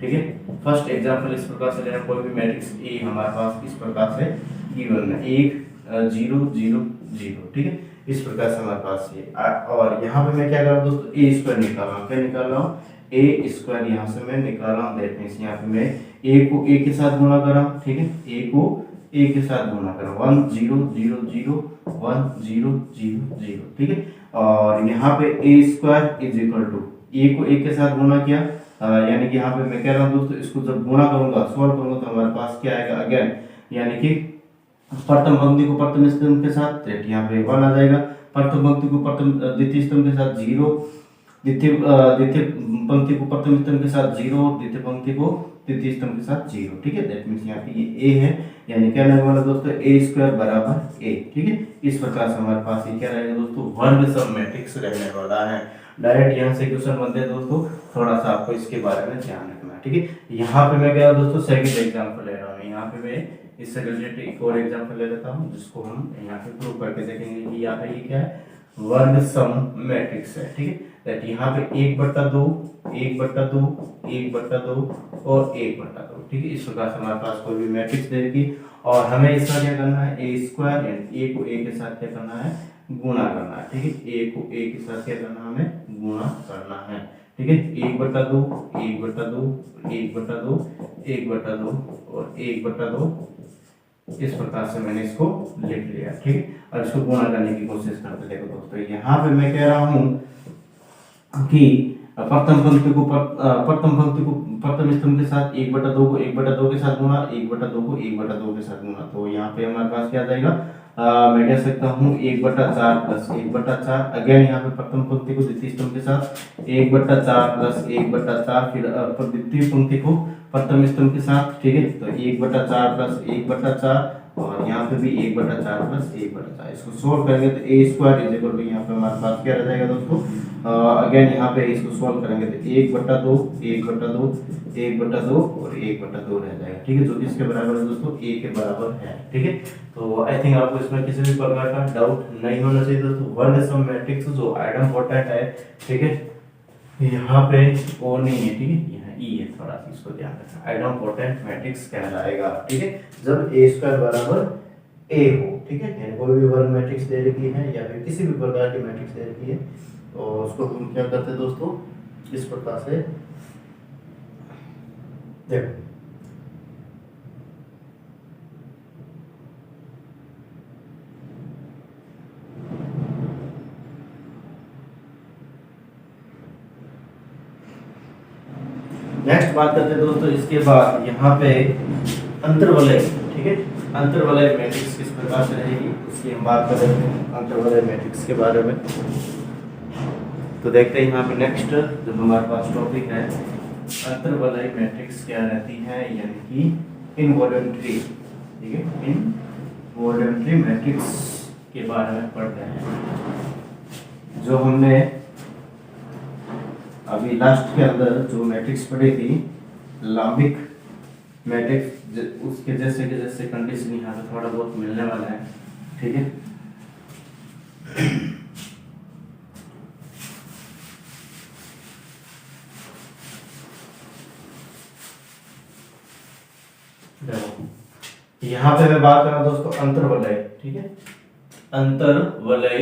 Speaker 1: ठीक है, फर्स्ट एग्जांपल इस प्रकार से ले रहा हूँ, कोई भी मैट्रिक्स ए हमारे पास इस प्रकार से गिवन है 1 0 0 0, ठीक है, इस प्रकार से हमारे पास ये, और यहाँ पे मैं क्या कर रहा हूँ दोस्तों ए स्क्वायर निकाल रहा हूँ, क्या निकाल रहा हूँ ए स्क्वायर, यहाँ से मैं निकाल रहा हूँ, दैट मींस यहाँ पे मैं ए को ए के साथ गुणा कर रहा हूँ, ठीक है, ए को ए के साथ गुणा कर रहा हूँ 1 0 0 0 1 0 0 0, ठीक है, और यहाँ पे a square is equal to ए को ए के साथ गुणा किया, यानी कि यहाँ पे मैं कह रहा हूँ दोस्तों इसको जब गुणा करूंगा सॉल्व करूंगा तो हमारे पास क्या आएगा अगेन, यानी कि प्रथम पंक्ति को प्रथम स्तंभ के साथ यहाँ पे 1 आ जाएगा, प्रथम पंक्ति को प्रथम द्वितीय स्तंभ के साथ 0, द्वितीय पंक्ति को प्रथम स्तंभ के साथ 0, द्वितीय पंक्ति को द्वितीय स्तंभ के साथ 0, ठीक है, दैट मींस यहाँ पे ये a है, यानी क्या लगने वाला दोस्तों ए स्क्वायर बराबर a, ठीक है। इस प्रकार से हमारे पास ये क्या रहेगा दोस्तों वर्ग सम मैट्रिक्स रहने वाला है। डायरेक्ट यहाँ से क्वेश्चन बनते हैं दोस्तों, थोड़ा सा आपको इसके बारे में ध्यान रखना है, ठीक है। यहाँ पे मैं क्या दोस्तों सेकंड एग्जांपल ले रहा हूँ, यहाँ पे मैं इससे रिलेटेड एक और एग्जांपल ले लेता हूँ जिसको हम यहाँ पे प्रूव करके देखेंगे कि यहाँ पे ये क्या है वर्ग सम मैट्रिक्स है, ठीक है। दैट यहाँ पे 1/2 1/2 1/2 और 1/2, ठीक है, इस प्रकार से हमारे पास कोई भी मैट्रिक्स देगी और हमें इसका क्या करना है ए स्क्वायर ए को ए के साथ क्या करना है गुणा करना है, ठीक है, ए को ए के साथ क्या करना है हमें गुणा करना है, ठीक है, 1/2 1/2 1/2 1/2 और 1/2 इस प्रकार से मैंने इसको लिख लिया, ठीक है। और इसको गुणा करने की कोशिश करते देखो दोस्तों, यहाँ पे मैं कह रहा हूँ कि प्रथम पंक्ति को प्रथम स्तंभ के साथ 1/2 को 1/2 के साथ गुणा, 1/2 को 1/2 के साथ गुणा, तो यहाँ पे हमारे पास क्या आ जाएगा, मैं कह सकता हूँ 1/4 प्लस 1/4। अगेन यहाँ पे प्रथम पंक्ति को द्वितीय स्तंभ के साथ 1/4 प्लस 1/4, फिर द्वितीय पंक्ति को प्रथम स्तंभ के साथ, ठीक है। तो 1/4 प्लस 1/4 और यहाँ पे भी 1/4 प्लस 1/4। इसको सोल्व करेंगे तो ए स्क्वायर इज इक्वल टू, यहाँ पे हमारे पास क्या रह जाएगा दोस्तों, अगेन यहाँ पे इसको सोल्व करेंगे तो 1/2 1/2 1/2 और 1/2 रह जाएगा, ठीक है, जो कि इसके बराबर है दोस्तों, ए के बराबर है, ठीक है। तो आई थिंक आपको इसमें किसी भी प्रकार का डाउट नहीं होना चाहिए दोस्तों। वर्ग सम मैट्रिक्स जो आइडेम्पोटेंट है, ठीक है, यहाँ पे ओ नहीं है, ठीक है, यहाँ ई है, थोड़ा सा इसको ध्यान रखना। आइडेम्पोटेंट मैट्रिक्स कहलाएगा, ठीक है, जब ए स्क्वायर बराबर ए हो, ठीक है। यानी कोई भी वर्ग मैट्रिक्स दे रखी है या फिर किसी भी प्रकार की मैट्रिक्स दे रखी है, तो उसको हम क्या करते हैं दोस्तों, इस प्रकार से देखो, नेक्स्ट बात करते हैं दोस्तों, इसके बाद यहाँ पे अंतर्वलय, ठीक है, अंतर्वलय मैट्रिक्स किस प्रकार से रहेगी उसकी हम बात करेंगे, अंतर्वलय मैट्रिक्स के बारे में। तो देखते हैं यहाँ पे नेक्स्ट जो हमारे पास टॉपिक है, अंतर्वलय मैट्रिक्स क्या रहती है, यानी कि इनवॉल्यूंटरी, ठीक है, इनवॉल्यूंटरी मैट्रिक्स के बारे में पढ़ते हैं। जो हमने अभी लास्ट के अंदर जो मैट्रिक्स पढ़ी थी, लांबिक मैट्रिक्स, उसके जैसे के जैसे कंडीशन यहाँ पे थोड़ा बहुत मिलने वाला है, ठीक है। यहाँ पे मैं बात कर रहा हूँ दोस्तों अंतर्वलय, ठीक है, अंतर्वलय,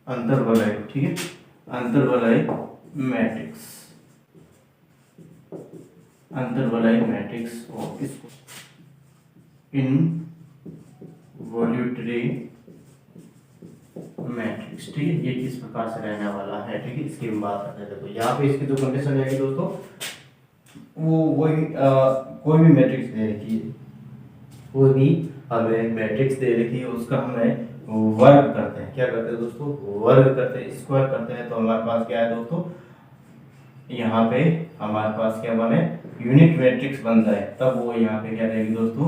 Speaker 1: अंतर्वलय, ठीक है, अंतर्वलय मैट्रिक्स, अंतर्वलय मैट्रिक्स और इसको इनवॉल्यूटरी मैट्रिक्स, ठीक है, ये किस प्रकार से रहने वाला है, ठीक है, इसकी हम बात करते हैं। देखो यहाँ पे इसकी जो कंडीशन है दोस्तों, वो वही कोई भी मैट्रिक्स दे रखी है, कोई भी हमें मैट्रिक्स दे रखी है, उसका हमें वर्ग करते हैं, क्या करते हैं दोस्तों, वर्ग करते हैं, स्क्वायर करते हैं, तो हमारे पास क्या है दोस्तों, यहाँ पे हमारे पास क्या बने, यूनिट मैट्रिक्स बन जाए, तब वो यहाँ पे क्या रहेगी दोस्तों,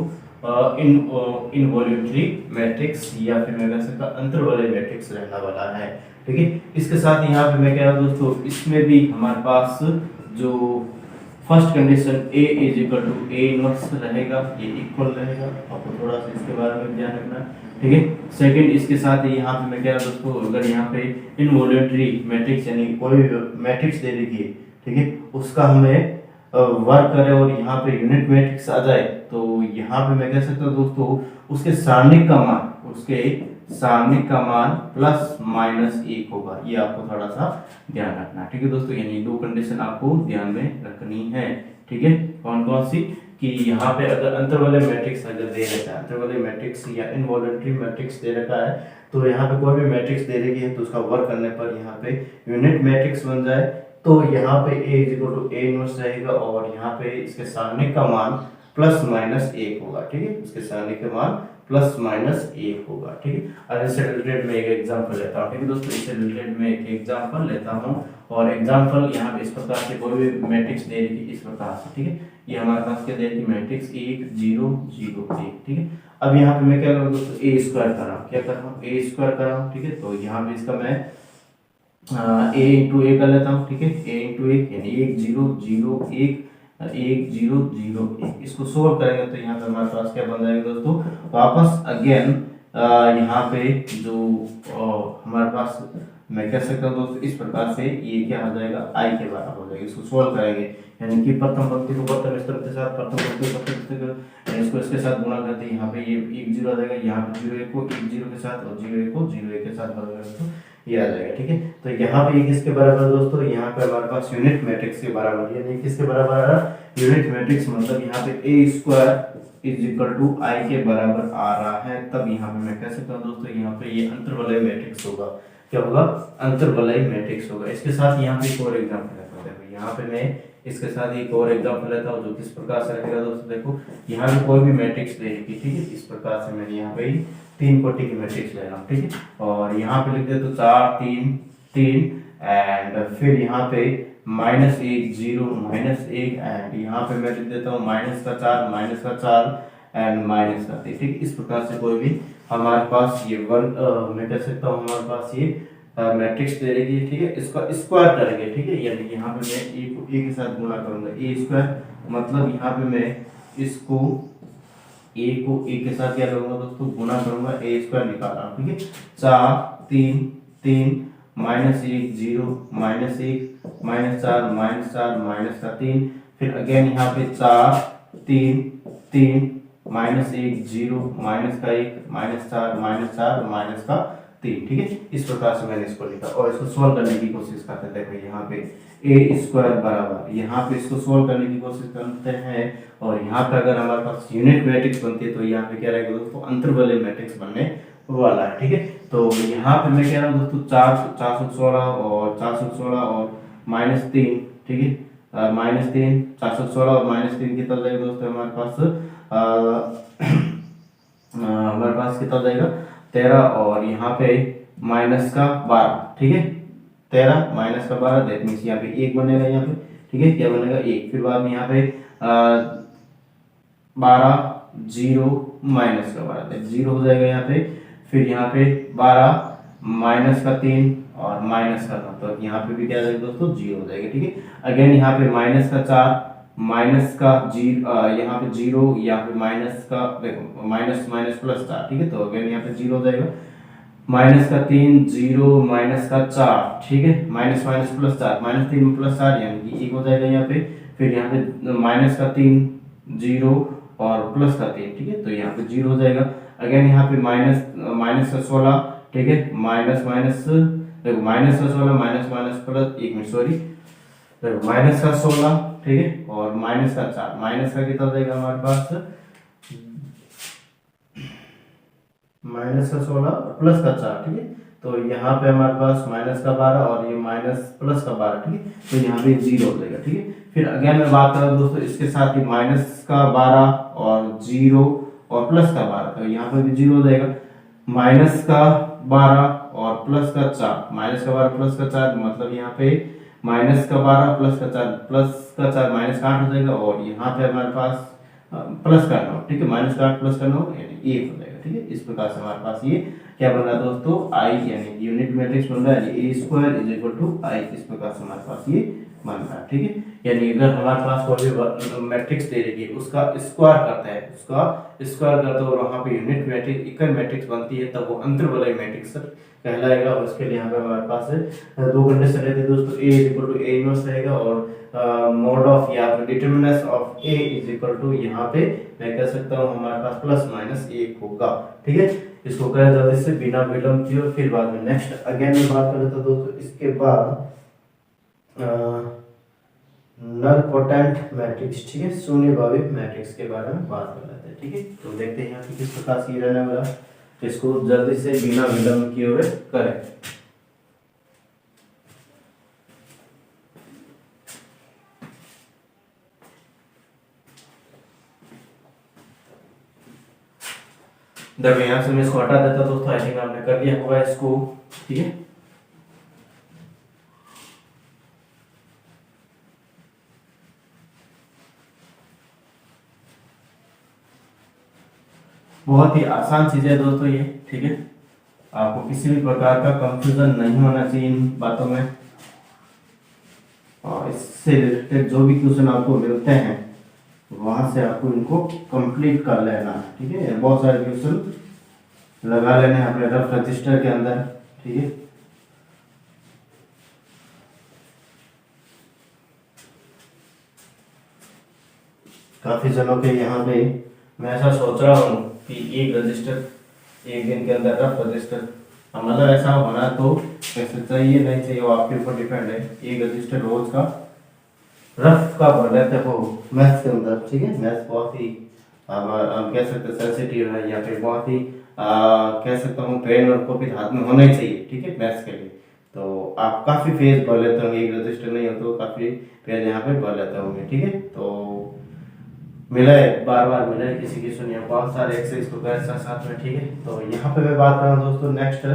Speaker 1: इनवॉल्यूटरी मैट्रिक्स या फिर मैं कह सकता अंतर्वलय मैट्रिक्स रहने वाला है, ठीक है। इसके साथ यहाँ पे मैं कह रहा हूँ दोस्तों, इसमें भी हमारे पास जो first condition A is equal to A inverse रहेगा, ये इक्वल रहेगा, आपको थोड़ा सा इसके बारे में ध्यान रखना, ठीक है। सेकंड, इसके साथ यहाँ पे मैं कह रहा हूँ दोस्तों, अगर यहाँ पे इनवॉल्यूटरी मैट्रिक्स यानी कोई मैट्रिक्स दे देगी, ठीक है, उसका हमें वर्क करे और यहाँ पे यूनिट मैट्रिक्स आ जाए, तो यहाँ पे मैं कह सकता हूँ दोस्तों, उसके सारणिक का मान, उसके सारणिक का मान प्लस माइनस 1 होगा, ये आपको थोड़ा सा ध्यान रखना, ठीक है दोस्तों। यानी दो कंडीशन आपको ध्यान में रखनी है, ठीक है। कौन कौन सी, कि यहाँ पे अगर अंतर्वलय मैट्रिक्स अगर दे रखा है, अंतर्वलय मैट्रिक्स या इनवॉल्यूटरी मैट्रिक्स दे रखा है, तो यहाँ पे कोई भी मैट्रिक्स दे रखी है, तो उसका वर्क करने पर यहाँ पे यूनिट मैट्रिक्स बन जाए, तो यहाँ पे A is equal to A inverse रहेगा और यहाँ पे इसके सारणिक का मान प्लस माइनस 1 होगा, ठीक है, इसके सारणिक का मान प्लस माइनस 1 होगा, ठीक है। अब इससे रिलेटेड में एक एग्जांपल लेता हूँ, ठीक है दोस्तों, इससे रिलेटेड में एक एग्जांपल लेता हूँ, और एग्जांपल यहाँ पे इस प्रकार से कोई भी मैट्रिक्स दे रही थी इस प्रकार से, ठीक है, ये हमारे पास क्या दे रही थी मैट्रिक्स 1 0 0 1, ठीक है। अब यहाँ पे मैं क्या कर रहा हूँ दोस्तों, ए स्क्वायर कर रहा हूँ, क्या कर रहा हूँ, ए स्क्वायर कर रहा हूँ, ठीक है। तो यहाँ पे इसका मैं a इंटू ए कर लेता हूँ, ठीक है, a इंटू ए यानी 1 0 0 1 1 0 0 1, इसको सोल्व करेंगे तो यहाँ पे हमारे पास क्या बन जाएगा दोस्तों, वापस अगेन यहाँ पे जो हमारे पास मैं कह सकता हूँ दोस्तों, इस प्रकार से ये क्या हो जाएगा, i के बराबर हो जाएगा। इसको सोल्व करेंगे यानी कि प्रथम पंक्ति को प्रथम स्तंभ के साथ, प्रथम पंक्ति को प्रथम स्तंभ को, इसको इसके साथ गुणा करते हैं, यहाँ पे ये 1 0 आ जाएगा, यहाँ पे 0 1 को 1 0 के साथ और 0 1 को 0 1 के साथ बराबर, तो ये आ जाएगा। ठीक है, तो यहाँ पे ये किसके बराबर है दोस्तों, यहाँ पे हमारे पास यूनिट मैट्रिक्स के बराबर, यानी किसके बराबर आ रहा है, यूनिट मैट्रिक्स, मतलब यहाँ पे a square is equal to आई के बराबर आ रहा है। तब यहाँ पे मैं कह सकता हूँ दोस्तों, यहाँ पे ये अंतर्वलय मैट्रिक्स होगा। क्या होगा, अंतर्वलय मैट्रिक्स होगा। इसके साथ यहाँ पे एक और एग्जाम्पल लेता हूँ, यहाँ पे मैं इसके साथ एक और एग्जाम्पल लेता हूँ जो किस प्रकार से रहेगा दोस्तों। देखो यहाँ पे कोई भी मैट्रिक्स ले ली, ठीक है, इस प्रकार से मैंने यहाँ पे 3 कोटि की मैट्रिक्स ले रहा हूँ। ठीक है, और यहाँ पे लिख दे तो 4 3 3 एंड फिर यहाँ पे -1 0 -1 एंड यहाँ पे मैं लिख देता हूँ -4 एंड -3। ठीक, इस प्रकार से कोई भी हमारे पास ये वर्ग मैं कह सकता हूँ हमारे पास ये मैट्रिक्स दे देगी। ठीक है, इसका स्क्वायर करेंगे। ठीक है, यानी यहाँ पे मैं ए को ए के साथ गुणा करूंगा, ए स्क्वायर, मतलब यहाँ पे मैं इसको ए को ए के साथ क्या करूंगा दोस्तों, गुणा करूंगा, ए स्क्वायर निकाल रहा हूँ। ठीक है, 4 3 3 -1 0 -1 -4 -3, फिर अगेन यहाँ पे 4 3 3 -1 0 -1 -4 -3। ठीक है, इस प्रकार से मैंने इसको लिखा और इसको सोल्व करने की कोशिश करते थे। देखो यहाँ पे ए स्क्वायर बराबर, यहाँ पे इसको सोल्व करने की कोशिश करते हैं और यहाँ पे अगर हमारे पास यूनिट मैट्रिक्स बनती है तो यहाँ पे क्या रहेगा दोस्तों, अंतर्वलय मैट्रिक्स बनने वाला है। ठीक है, तो यहाँ पे मैं कह रहा हूँ दोस्तों 416 और -3। ठीक है, -3 416 और -3 कितना जाएगा दोस्तों हमारे पास हमारे पास कितना जाएगा 13 और यहाँ पे -12। ठीक है, 13 -12 दैट मींस यहाँ पे 1 बनेगा, यहाँ पे ठीक है, क्या बनेगा 1, फिर बाद में यहाँ पे 12 0 -12 0 हो जाएगा यहाँ पे, फिर यहाँ पे 12 -3 और -9, तो यहाँ पे भी क्या जाएगा दोस्तों 0 हो जाएगा। ठीक है, अगेन यहाँ पे -4 -0 यहाँ पे 0, यहाँ पे माइनस का देखो माइनस माइनस प्लस 4। ठीक है, तो अगेन यहाँ पे 0 हो जाएगा, -3 0 -4। ठीक है, माइनस माइनस प्लस 4, -3 प्लस 4 यानी कि 1 हो जाएगा यहाँ पे, फिर यहाँ पे -3 0 और +3। ठीक है, तो यहाँ पे 0 हो जाएगा, अगेन यहाँ पे -16। ठीक है, माइनस माइनस देखो -16 minus minus plus 1 minute sorry देखो -16। ठीक है, और -4, माइनस का कितना हो जाएगा हमारे पास -16 +4। ठीक है, तो यहाँ पे हमारे पास -12 और ये +12। ठीक है, तो यहाँ पे 0 हो जाएगा। ठीक है, फिर अगेन मैं बात कर रहा हूँ दोस्तों इसके साथ ही -12 और 0 और +12, तो यहाँ पे भी 0 हो जाएगा, -12 और +4, -12 +4 मतलब यहाँ पे -12 +4 -8 हो जाएगा, और यहाँ पे हमारे पास प्लस का 9। ठीक है, -8 प्लस का 9 यानी 1 हो जाएगा। ठीक है, इस प्रकार से हमारे पास ये क्या बन रहा है दोस्तों, आई यानी यूनिट मैट्रिक्स बन रहा है, ए स्क्वायर इज इक्वल टू आई, इस प्रकार से हमारे पास ये बन रहा है। ठीक है, यानी अगर हमारे पास कोई भी मैट्रिक्स दे रही है उसका स्क्वायर करता है, उसका स्क्वायर करते हैं और वहाँ पे यूनिट मैट्रिक्स इक्वल मैट्रिक्स बनती है, तब वो अंतर्वलय मैट्रिक्स कहलाएगा। और उसके लिए यहाँ पे हमारे पास दो कंडीशन रहती है दोस्तों, a is equal to A inverse रहेगा और मोड ऑफ या determinant of a is equal to यहाँ पे मैं कह सकता हूँ हमारे पास +-1 होगा। ठीक है, इसको करें जल्दी से बिना विलंब किए, फिर बाद में नेक्स्ट अगेन में बात करें तो दोस्तों इसके बाद नल पोटेंट मैट्रिक्स। ठीक है, शून्यभावी मैट्रिक्स के बारे में बात कर लेते हैं। ठीक है, तो देखते हैं यहाँ पे किस प्रकार से रहने वाला, इसको जल्दी से बिना विलंब किए हुए करें। देखो यहाँ से मैं इसको हटा देता दोस्तों, आई थिंक आपने कर दिया होगा इसको। ठीक है, बहुत ही आसान चीज है दोस्तों ये। ठीक है, आपको किसी भी प्रकार का कंफ्यूजन नहीं होना चाहिए इन बातों में, और इससे रिलेटेड जो भी क्वेश्चन आपको मिलते हैं वहां से आपको इनको कंप्लीट कर लेना है। ठीक है, बहुत सारे क्वेश्चन लगा लेने हैं अपने रफ रजिस्टर के अंदर। ठीक है, काफी जनों के यहाँ पे मैं ऐसा सोच रहा हूँ कि एक रजिस्टर एक दिन के अंदर रफ रजिस्टर मतलब ऐसा होना तो कैसे चाहिए नहीं चाहिए वो आपके ऊपर डिपेंड है। एक रजिस्टर रोज का रफ का भर लेते हो मैथ्स के अंदर, ठीक है। मैथ्स बहुत ही हम कह सकते हैं सेंसिटिव है, या फिर बहुत ही कह सकता हूँ पेन और कॉपी हाथ में होना ही चाहिए, ठीक है, मैथ्स के लिए। तो आप काफी पेज भर लेते होंगे, एक रजिस्टर नहीं हो तो काफी पेज यहाँ पे भर लेते होंगे, ठीक है। तो मिला है, बार बार मिला है, किसी की सुनिए, बहुत सारे एक्सरसाइज को कर साथ साथ में, ठीक है। तो यहाँ पे मैं बात कर रहा हूँ दोस्तों नेक्स्ट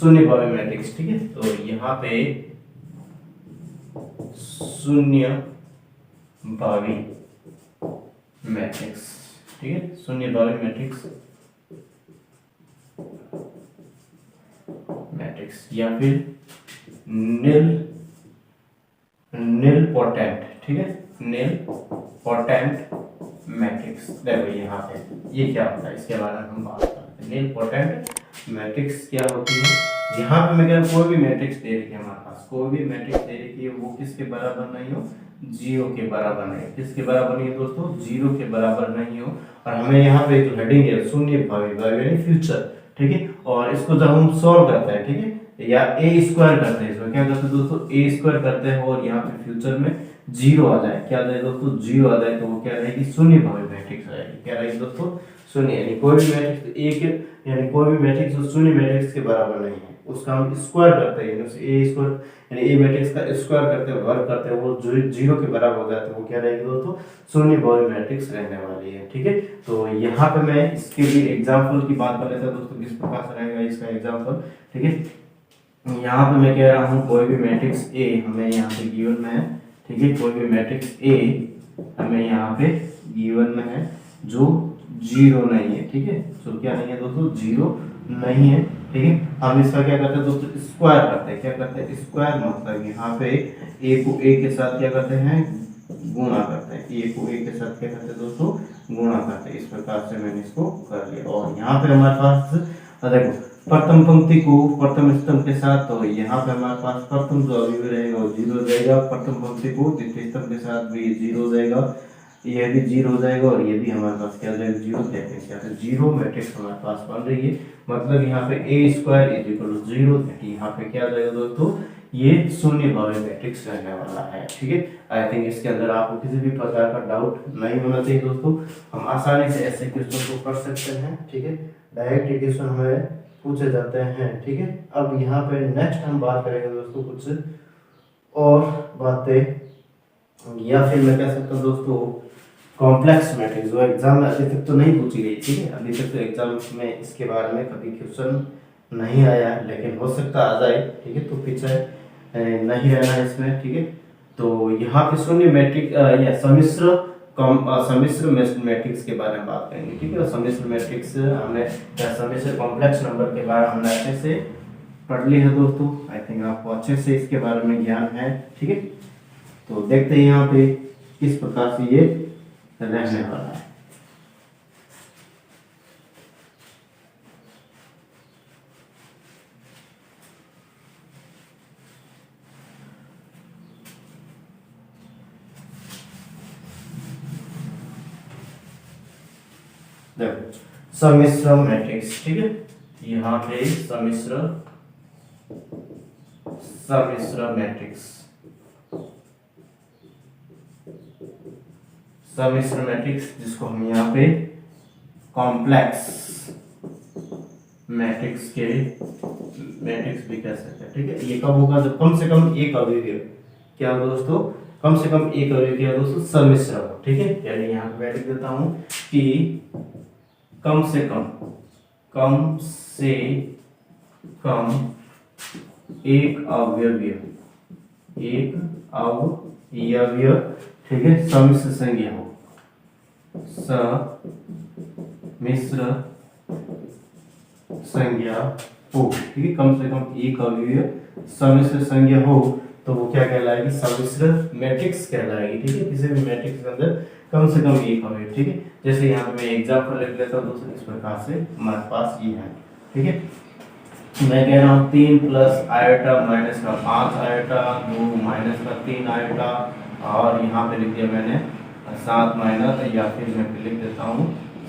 Speaker 1: शून्य भावी मैट्रिक्स, ठीक है। तो यहाँ पे शून्य भावी मैट्रिक्स, ठीक है, शून्य भावी मैट्रिक्स या फिर नील नील पोटेंट, ठीक है, नील पोटेंट मैट्रिक्स। देखो यहाँ पे ये क्या होता है, इसके बारे में हम बात करते हैं। नील पोटेंट मैट्रिक्स क्या होती है। यहाँ पे मैं कह रहा हूँ कोई भी मैट्रिक्स दे रही है हमारे पास, कोई भी मैट्रिक्स दे रही है, वो किसके बराबर नहीं हो, जीरो के बराबर नहीं। किसके बराबर नहीं है दोस्तों, जीरो के बराबर नहीं हो। और हमें यहाँ पे जो हेडिंग है शून्य भावी, भावी यानी फ्यूचर, ठीक है। और इसको जब हम सॉल्व करते हैं, ठीक है, या ए स्क्वायर करते हैं, इसमें क्या करते हैं दोस्तों, ए स्क्वायर करते हैं और यहाँ पे फ्यूचर में जीरो आ जाए, क्या आ जाए दोस्तों, जीरो आ जाए, तो वो क्या रहेगी, शून्य भावी मैट्रिक्स रहेगी। क्या रहेगी दोस्तों, शून्य। यानी कोई भी मैट्रिक्स एक, यानी कोई भी मैट्रिक्स जो शून्य मैट्रिक्स के बराबर नहीं है उसका हम स्क्वायर करते हैं, ए स्क्वायर यानी ए मैट्रिक्स का स्क्वायर करते हैं, वर्ग करते हैं, वो जो जीरो के बराबर हो जाता है, वो क्या रहेगी दोस्तों, शून्य भावी मैट्रिक्स रहने वाली है, ठीक है। तो यहाँ पे मैं इसके लिए एग्जांपल की बात कर लेता हूँ दोस्तों, किस प्रकार से रहेगा इसका एग्जांपल, ठीक है। यहाँ पे मैं कह रहा हूँ कोई भी मैट्रिक्स ए हमें यहाँ पे गिवन में है, ठीक है, कोई भी मैट्रिक्स ए हमें यहाँ पे गिवन में है जो जीरो नहीं है, ठीक है, तो क्या नहीं है दोस्तों, जीरो नहीं है, ठीक है। हम इसका क्या करते हैं दोस्तों, स्क्वायर करते हैं। क्या करते हैं, स्क्वायर, मतलब यहाँ पे ए को ए के साथ क्या करते हैं, गुणा करते हैं। ए को ए के साथ क्या करते हैं दोस्तों, गुणा करते हैं। इस प्रकार से मैंने इसको कर लिया। और यहाँ पे हमारे पास देखो प्रथम पंक्ति को प्रथम स्तंभ के साथ, तो यहाँ पे हमारे पास प्रथम जो अवयव रहेगा वो जीरो जाएगा, प्रथम पंक्ति को द्वितीय स्तंभ के साथ भी जीरो जाएगा, ये भी जीरो हो जाएगा, और ये भी हमारे पास क्या जाएगा, जीरो। देखते हैं जीरो मैट्रिक्स हमारे पास बन रही है, मतलब यहाँ पे a square is equal to zero. यहाँ पे क्या जाएगा दोस्तों, ये शून्य भावी मैट्रिक्स रहने वाला है, ठीक है। आई थिंक इसके अंदर आपको किसी भी प्रकार का डाउट नहीं होना चाहिए दोस्तों। हम आसानी से ऐसे क्वेश्चन को कर सकते हैं, ठीक है, डायरेक्ट क्वेश्चन हमें पूछे जाते हैं, ठीक है। अब यहाँ पे नेक्स्ट हम बात करेंगे दोस्तों कुछ और बातें, या फिर मैं कह सकता हूँ दोस्तों कॉम्प्लेक्स मैट्रिक्स, जो एग्जाम में अभी तक तो नहीं पूछी गई, ठीक है। अभी तक तो एग्जाम में इसके बारे में कभी क्वेश्चन नहीं आया है, लेकिन हो सकता आ जाए, ठीक है, तो पीछे नहीं रहना है इसमें, ठीक है। तो यहाँ पे शून्य मैट्रिक या सम्मिश्र मैट्रिक्स के बारे में बात करेंगे, ठीक है। सम्मिश्र मैट्रिक्स हमने या सम्मिश्र कॉम्प्लेक्स नंबर के बारे में हमने अच्छे से पढ़ ली है दोस्तों। आई थिंक आपको अच्छे से इसके बारे में ज्ञान है, ठीक है। तो देखते हैं यहाँ पे किस प्रकार से ये रहने वाला है। देखो सम्मिश्र मैट्रिक्स, ठीक है, यहाँ पे सम्मिश्र मैट्रिक्स, सम्मिश्र मैट्रिक्स जिसको हम यहाँ पे कॉम्प्लेक्स मैट्रिक्स भी कह सकते हैं, ठीक है। ये कब होगा, जब कम से कम एक अवयव, क्या दोस्तों, कम से कम एक अवयव क्या दोस्तों, सम्मिश्र हो, ठीक है। यानी यहाँ पे मैं लिख देता हूँ कि कम से कम एक अवयव, ठीक है, सम्मिश्र संज्ञा हो, सम्मिश्र संज्ञा हो, ठीक है। कम से कम एक अवयव सम्मिश्र संज्ञा हो तो वो क्या कहलाएगी, सम्मिश्र मैट्रिक्स कहलाएगी, ठीक है। किसी भी मैट्रिक्स के अंदर कम से कम एक अवयव, ठीक है। जैसे यहाँ पे मैं एग्जांपल लिख लेता हूँ दोस्तों, इस प्रकार से हमारे पास ये है, ठीक है। मैं कह रहा हूँ 3 प्लस आयोटा माइनस का 5 आयोटा 2 माइनस का 3 आयोटा, और यहाँ पे लिख दिया मैंने 7 माइनस, या फिर मैं लिख देता हूँ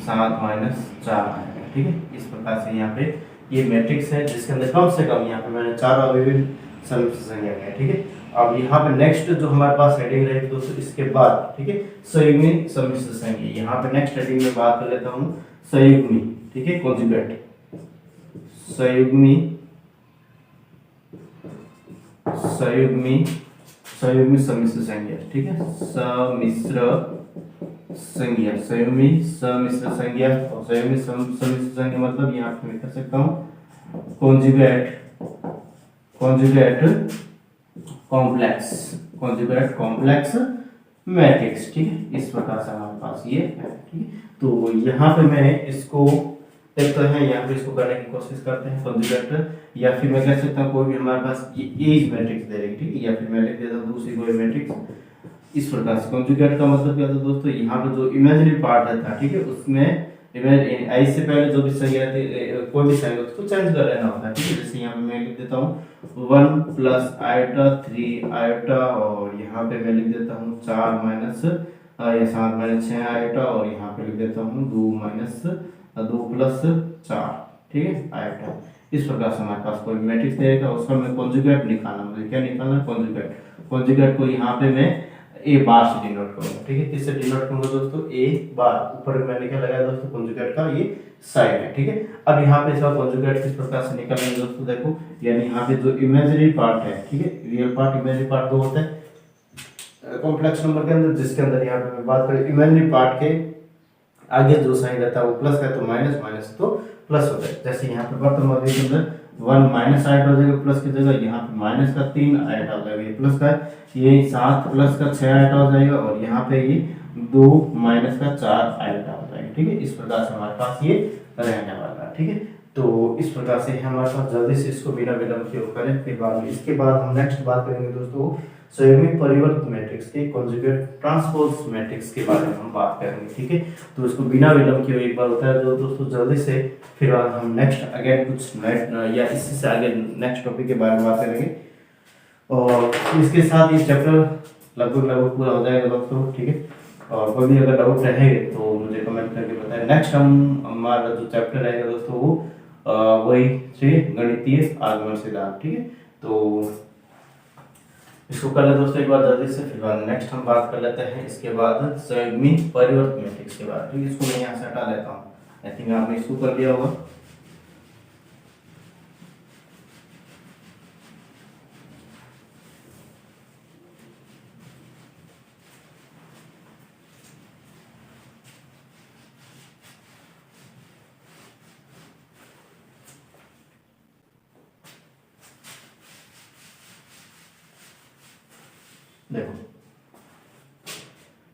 Speaker 1: 7 माइनस 4 आयोटा, ठीक है। इस प्रकार से यहाँ पे ये मैट्रिक्स है जिसके अंदर कम से कम यहाँ पे मैंने 4 अवयवी सम्मिश्र संख्या है, ठीक है। अब यहाँ पे नेक्स्ट जो हमारे पास हेडिंग रहेगी दोस्तों इसके बाद, ठीक है, संयुग्मी सम्मिश्र संख्या। यहाँ पे नेक्स्ट हेडिंग में बात कर लेता हूँ संयुग्मी, ठीक है, कॉन्जुगेट, संयुग्मी संयुग्मी संयुग्मी सम्मिश्र संख्या, ठीक है, सम्मिश्र संज्ञा, संयुग्मी सम्मिश्र संज्ञा और संयुग्मी सम्मिश्र संज्ञा मतलब यहाँ पे मैं कर सकता हूँ conjugate complex, conjugate complex matrix, ठीक है। इस प्रकार से हमारे पास ये है, ठीक है। तो यहाँ पे मैं इसको देखते हैं, यहाँ पे इसको करने की कोशिश करते हैं कॉन्जुगेट, या फिर मैं कह सकता हूँ कोई भी हमारे पास एज मैट्रिक्स दे रही, ठीक है, या फिर मैं लिख देता हूँ दूसरी कोई मैट्रिक्स। इस प्रकार से कॉन्जुगेट का मतलब क्या था दोस्तों, यहाँ पे जो इमेजिनरी पार्ट है, ठीक है, उसमें आई से पहले जो भी संख्या रहती कोई भी संख्या उसको चेंज कर लेना होता है, ठीक है। जैसे यहाँ पे मैं लिख देता हूँ 1 प्लस आयोटा 3 आयोटा, और यहाँ पे मैं लिख देता हूँ 4 माइनस या 7 माइनस 6 आयोटा, और यहाँ पे लिख देता हूँ 2 माइनस 2 प्लस 4, ठीक है, आयोटा। इस प्रकार से हमारे पास कोई मैट्रिक्स देगा, उसका मैं कॉन्जुगेट निकालना, मुझे क्या निकालना, कॉन्जुगेट को यहाँ पे मैं ए बार से डिनोट करूंगा, ठीक है। किससे डिनोट करूंगा दोस्तों, ए बार। ऊपर मैंने क्या लगाया दोस्तों, कॉन्जुगेट का ये साइन है, ठीक है। अब यहाँ पे इसका कॉन्जुगेट किस प्रकार से निकालेंगे दोस्तों, देखो, यानी यहाँ पे जो इमेजिनरी पार्ट है, ठीक है, रियल पार्ट इमेजिनरी पार्ट दो होते हैं कॉम्प्लेक्स नंबर के अंदर, जिसके अंदर यहाँ पे मैं बात करें इमेजिनरी पार्ट के आगे जो साइन रहता है वो प्लस है, तो माइनस, माइनस तो प्लस होता है। जैसे यहाँ पे वर्तमान के अंदर 1 माइनस आइट हो जाएगा प्लस की जगह, यहाँ पे माइनस का 3 आइट हो जाएगा, ये प्लस का है, ये 7 प्लस का 6 आइट हो जाएगा, और यहाँ पे ये 2 माइनस का 4 आइट हो जाएगा, ठीक है। इस प्रकार से हमारे पास ये रहने वाला है, ठीक है। तो इस प्रकार से हमारे पास जल्दी से इसको बिना विलंब के करें, फिर बाद में इसके बाद हम नेक्स्ट बात करेंगे दोस्तों संयुग्मी परिवर्त मैट्रिक्स के कॉन्जुगेट ट्रांसपोज मैट्रिक्स के बारे में हम बात करेंगे, ठीक है। तो इसको बिना विलंब के एक बार होता है जो दोस्तों जल्दी से, फिर बाद हम नेक्स्ट अगेन कुछ या इसी से आगे नेक्स्ट टॉपिक के बारे में बात करेंगे, और इसके साथ ये चैप्टर लगभग पूरा हो जाएगा दोस्तों, ठीक है। और कोई भी अगर डाउट रहे तो मुझे कमेंट करके बताएं। नेक्स्ट हमारा जो चैप्टर रहेगा दोस्तों वो वही गणितीय आगमन सिद्धांत, ठीक है। तो इसको कर ले दोस्तों एक बार जल्दी से, फिर बाद नेक्स्ट हम बात कर लेते हैं इसके बाद संयुग्मी परिवर्त मैट्रिक्स के बाद, ठीक है। इसको मैं यहाँ से हटा लेता हूँ, आई थिंक आपने इसको कर लिया होगा। देखो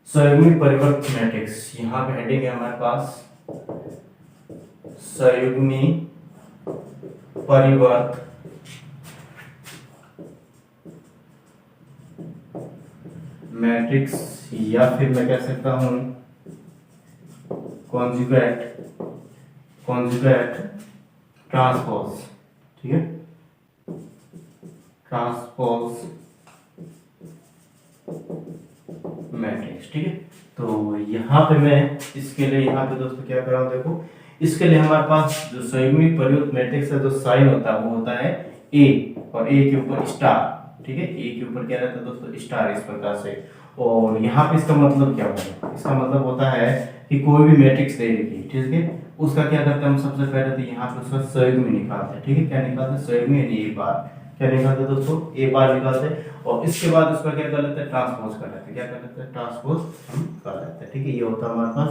Speaker 1: संयुग्मी परिवर्त मैट्रिक्स, यहाँ पे हेडिंग है हमारे पास संयुग्मी परिवर्त मैट्रिक्स, या फिर मैं कह सकता हूं कॉन्जुगेट ट्रांसपोज, ठीक है, ट्रांसपोज मैट्रिक्स, ठीक है। तो यहाँ पे मैं इसके लिए यहाँ पे दोस्तों क्या कर रहा हूँ, देखो, इसके लिए हमारे पास जो संयुग्मी परिवर्त मैट्रिक्स है जो साइन होता है वो होता है ए, और ए के ऊपर स्टार, ठीक है, ए के ऊपर क्या रहता है दोस्तों, स्टार, इस प्रकार से। और यहाँ पे इसका मतलब क्या होता है, इसका मतलब होता है कि कोई भी मैट्रिक्स दे रखी, ठीक है, उसका क्या करते हैं हम सबसे पहले तो यहाँ पे उसका संयुग्मी निकालते हैं, ठीक है। क्या निकालते हैं, संयुग्मी यानी एक बार, क्या निकालते हैं दोस्तों, ए बार निकालते हैं, और इसके बाद उसका क्या कर लेते हैं, ट्रांसपोज कर लेते हैं, क्या कर लेते हैं, ट्रांसपोज हम कर लेते हैं, ठीक है। ये होता है हमारे पास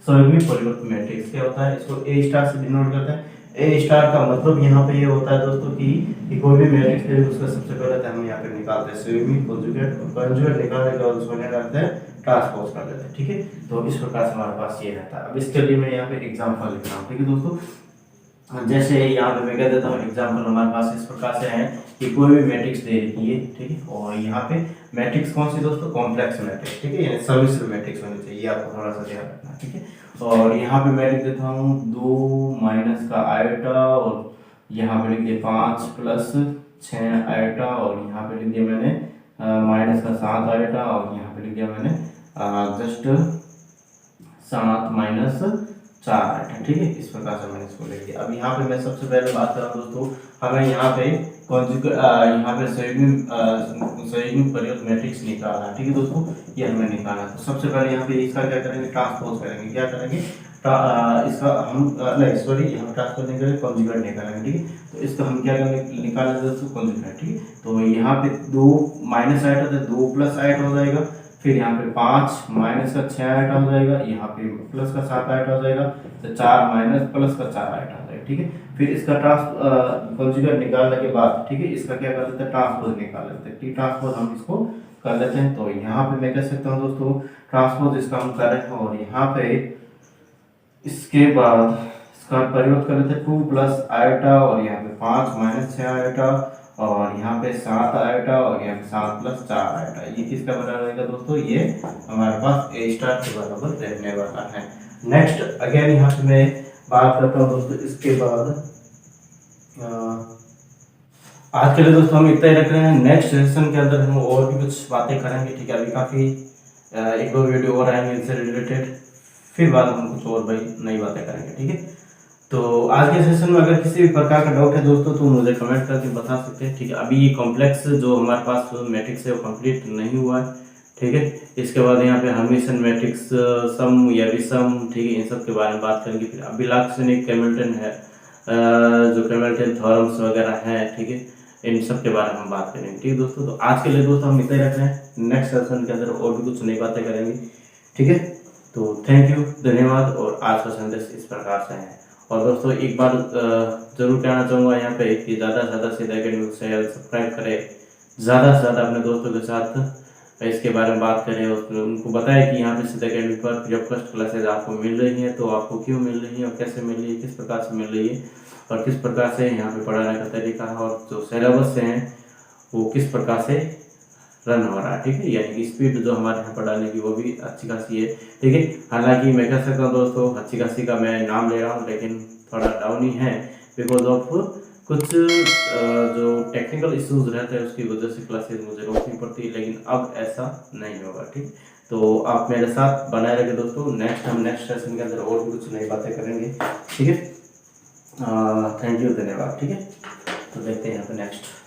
Speaker 1: संयुग्मी परिवर्त मैट्रिक्स। क्या होता है, इसको ए स्टार से डिनोट करते हैं। ए स्टार का मतलब यहाँ पे ये होता है दोस्तों कि कोई भी मैट्रिक्स है उसका सबसे पहले हम यहाँ पे निकालते हैं संयुग्मी, कॉन्जुगेट, और कॉन्जुगेट निकालने के बाद उसको क्या करते हैं, ट्रांसपोज कर देते हैं, ठीक है। तो इस प्रकार से हमारे पास ये रहता है। अब इसके लिए मैं यहाँ पे एग्जांपल लिख रहा हूँ, ठीक है दोस्तों। जैसे यहाँ पे मैं कह देता हूँ एग्जांपल हमारे पास इस प्रकार से है कि कोई भी मैट्रिक्स दे रखी है, ठीक है, और यहाँ पे मैट्रिक्स कौन सी दोस्तों, कॉम्प्लेक्स मैट्रिक्स, ठीक है, यानी सम्मिश्र मैट्रिक्स होनी चाहिए, आपको थोड़ा सा ध्यान रखना, ठीक है। और यहाँ पे मैं लिख देता हूँ 2 माइनस का आयोटा, और यहाँ पे लिख दिया 5 प्लस 6 आयोटा, और यहाँ पे लिख दिया मैंने माइनस का 7 आयोटा, और यहाँ पे लिख दिया मैंने जस्ट 7 माइनस 4 आइटम, ठीक है। इस प्रकार से मैंने इसको लिख दिया। अब यहाँ पे मैं सबसे पहले बात कर रहा हूँ दोस्तों, हमें यहाँ पे यहाँ पे संयुग्मी प्रयोग मैट्रिक्स निकालना है, ठीक है दोस्तों, ये हमें निकालना है। तो सबसे पहले यहाँ पे इसका क्या करेंगे, ट्रांसपोज करेंगे। क्या करेंगे, इसका हम नहीं सॉरी, यहाँ ट्रांसपोज नहीं करेंगे, कॉन्जुगेट निकालेंगे, ठीक है। तो इसका हम क्या करेंगे, निकालेंगे दोस्तों कॉन्जुगेट, ठीक है। तो यहाँ पे 2 माइनस आइट होता है, 2 प्लस आइट हो जाएगा, फिर यहाँ पे 5 माइनस का 6 आइट हो जाएगा, यहाँ पे प्लस का 7 आइट हो जाएगा, तो 4 माइनस प्लस का 4 आइट हो जाएगा, ठीक है। फिर इसका कॉन्जुगेट निकालने के बाद, ठीक है, इसका क्या कर लेते हैं, ट्रांसपोज निकाल लेते हैं, ठीक। ट्रांसपोज हम इसको कर लेते हैं। तो यहाँ पे मैं कह सकता हूँ दोस्तों, ट्रांसपोज इसका हम करें, और यहाँ पे इसके बाद इसका प्रयोग कर लेते हैं 2 प्लस आइटा, और यहाँ पे 5 माइनस 6 आइटा, और यहाँ पे 7 आइटा, और यहाँ पे 7 प्लस 4 आइटा। ये किसका बराबर रहेगा दोस्तों, ये हमारे पास ए स्टार के बराबर रहने वाला है। नेक्स्ट अगेन यहाँ पे मैं बात करता हूँ दोस्तों, इसके बाद आज के लिए दोस्तों हम इतना ही रख रहे हैं। नेक्स्ट सेशन के अंदर हम और भी कुछ बातें करेंगे, ठीक है। अभी काफ़ी 1-2 वीडियो और आएंगे इनसे रिलेटेड, फिर बाद हम कुछ और भाई नई बातें करेंगे, ठीक है। तो आज के सेशन में अगर किसी भी प्रकार का डाउट है दोस्तों, तो मुझे कमेंट करके बता सकते हैं, ठीक है। अभी ये कॉम्प्लेक्स जो हमारे पास मैट्रिक्स है वो कंप्लीट नहीं हुआ है, ठीक है। इसके बाद यहाँ पे हर्मिशन मैट्रिक्स, सम या विषम, ठीक है, इन सब के बारे में बात करेंगे। फिर अभी लाक्षणिक कैमिल्टन है, जो कैमिल्टन थ्योरम्स वगैरह हैं, ठीक है, इन सब के बारे में हम बात करेंगे, ठीक है दोस्तों। तो आज के लिए दोस्तों हम इतना ही रख रहे हैं। नेक्स्ट सेशन के अंदर और भी कुछ नई बातें करेंगे, ठीक है। तो थैंक यू, धन्यवाद। और आज का संदेश इस प्रकार से है। और दोस्तों एक बार जरूर कहना चाहूँगा यहाँ पे कि ज़्यादा से ज़्यादा सीधा अकेडमी को सब्सक्राइब करें, ज़्यादा से ज़्यादा अपने दोस्तों के साथ इसके बारे में बात करें, और उनको बताएं कि यहाँ पे सीधा अकेडमी पर जब फर्स्ट क्लासेज आपको मिल रही है, तो आपको क्यों मिल रही है और कैसे मिल रही है, किस प्रकार से मिल रही है, और किस प्रकार से यहाँ पे पढ़ाने का तरीका है, और जो सिलेबस हैं वो किस प्रकार से रन हो रहा है, ठीक है। यानी कि स्पीड जो हमारे यहाँ पढ़ाने की वो भी अच्छी खासी है, ठीक है। हालांकि मैं कह सकता हूँ दोस्तों, अच्छी खासी का मैं नाम ले रहा हूँ, लेकिन थोड़ा डाउन ही है बिकॉज ऑफ कुछ जो टेक्निकल इश्यूज रहते हैं, उसकी वजह से क्लासेस मुझे रोकनी पड़ती है, लेकिन अब ऐसा नहीं होगा, ठीक। तो आप मेरे साथ बनाए रखें दोस्तों। नेक्स्ट हम नेक्स्ट सेशन के अंदर और भी कुछ नई बातें करेंगे, ठीक है। थैंक यू, धन्यवाद, ठीक है। तो देखते हैं यहाँ पे नेक्स्ट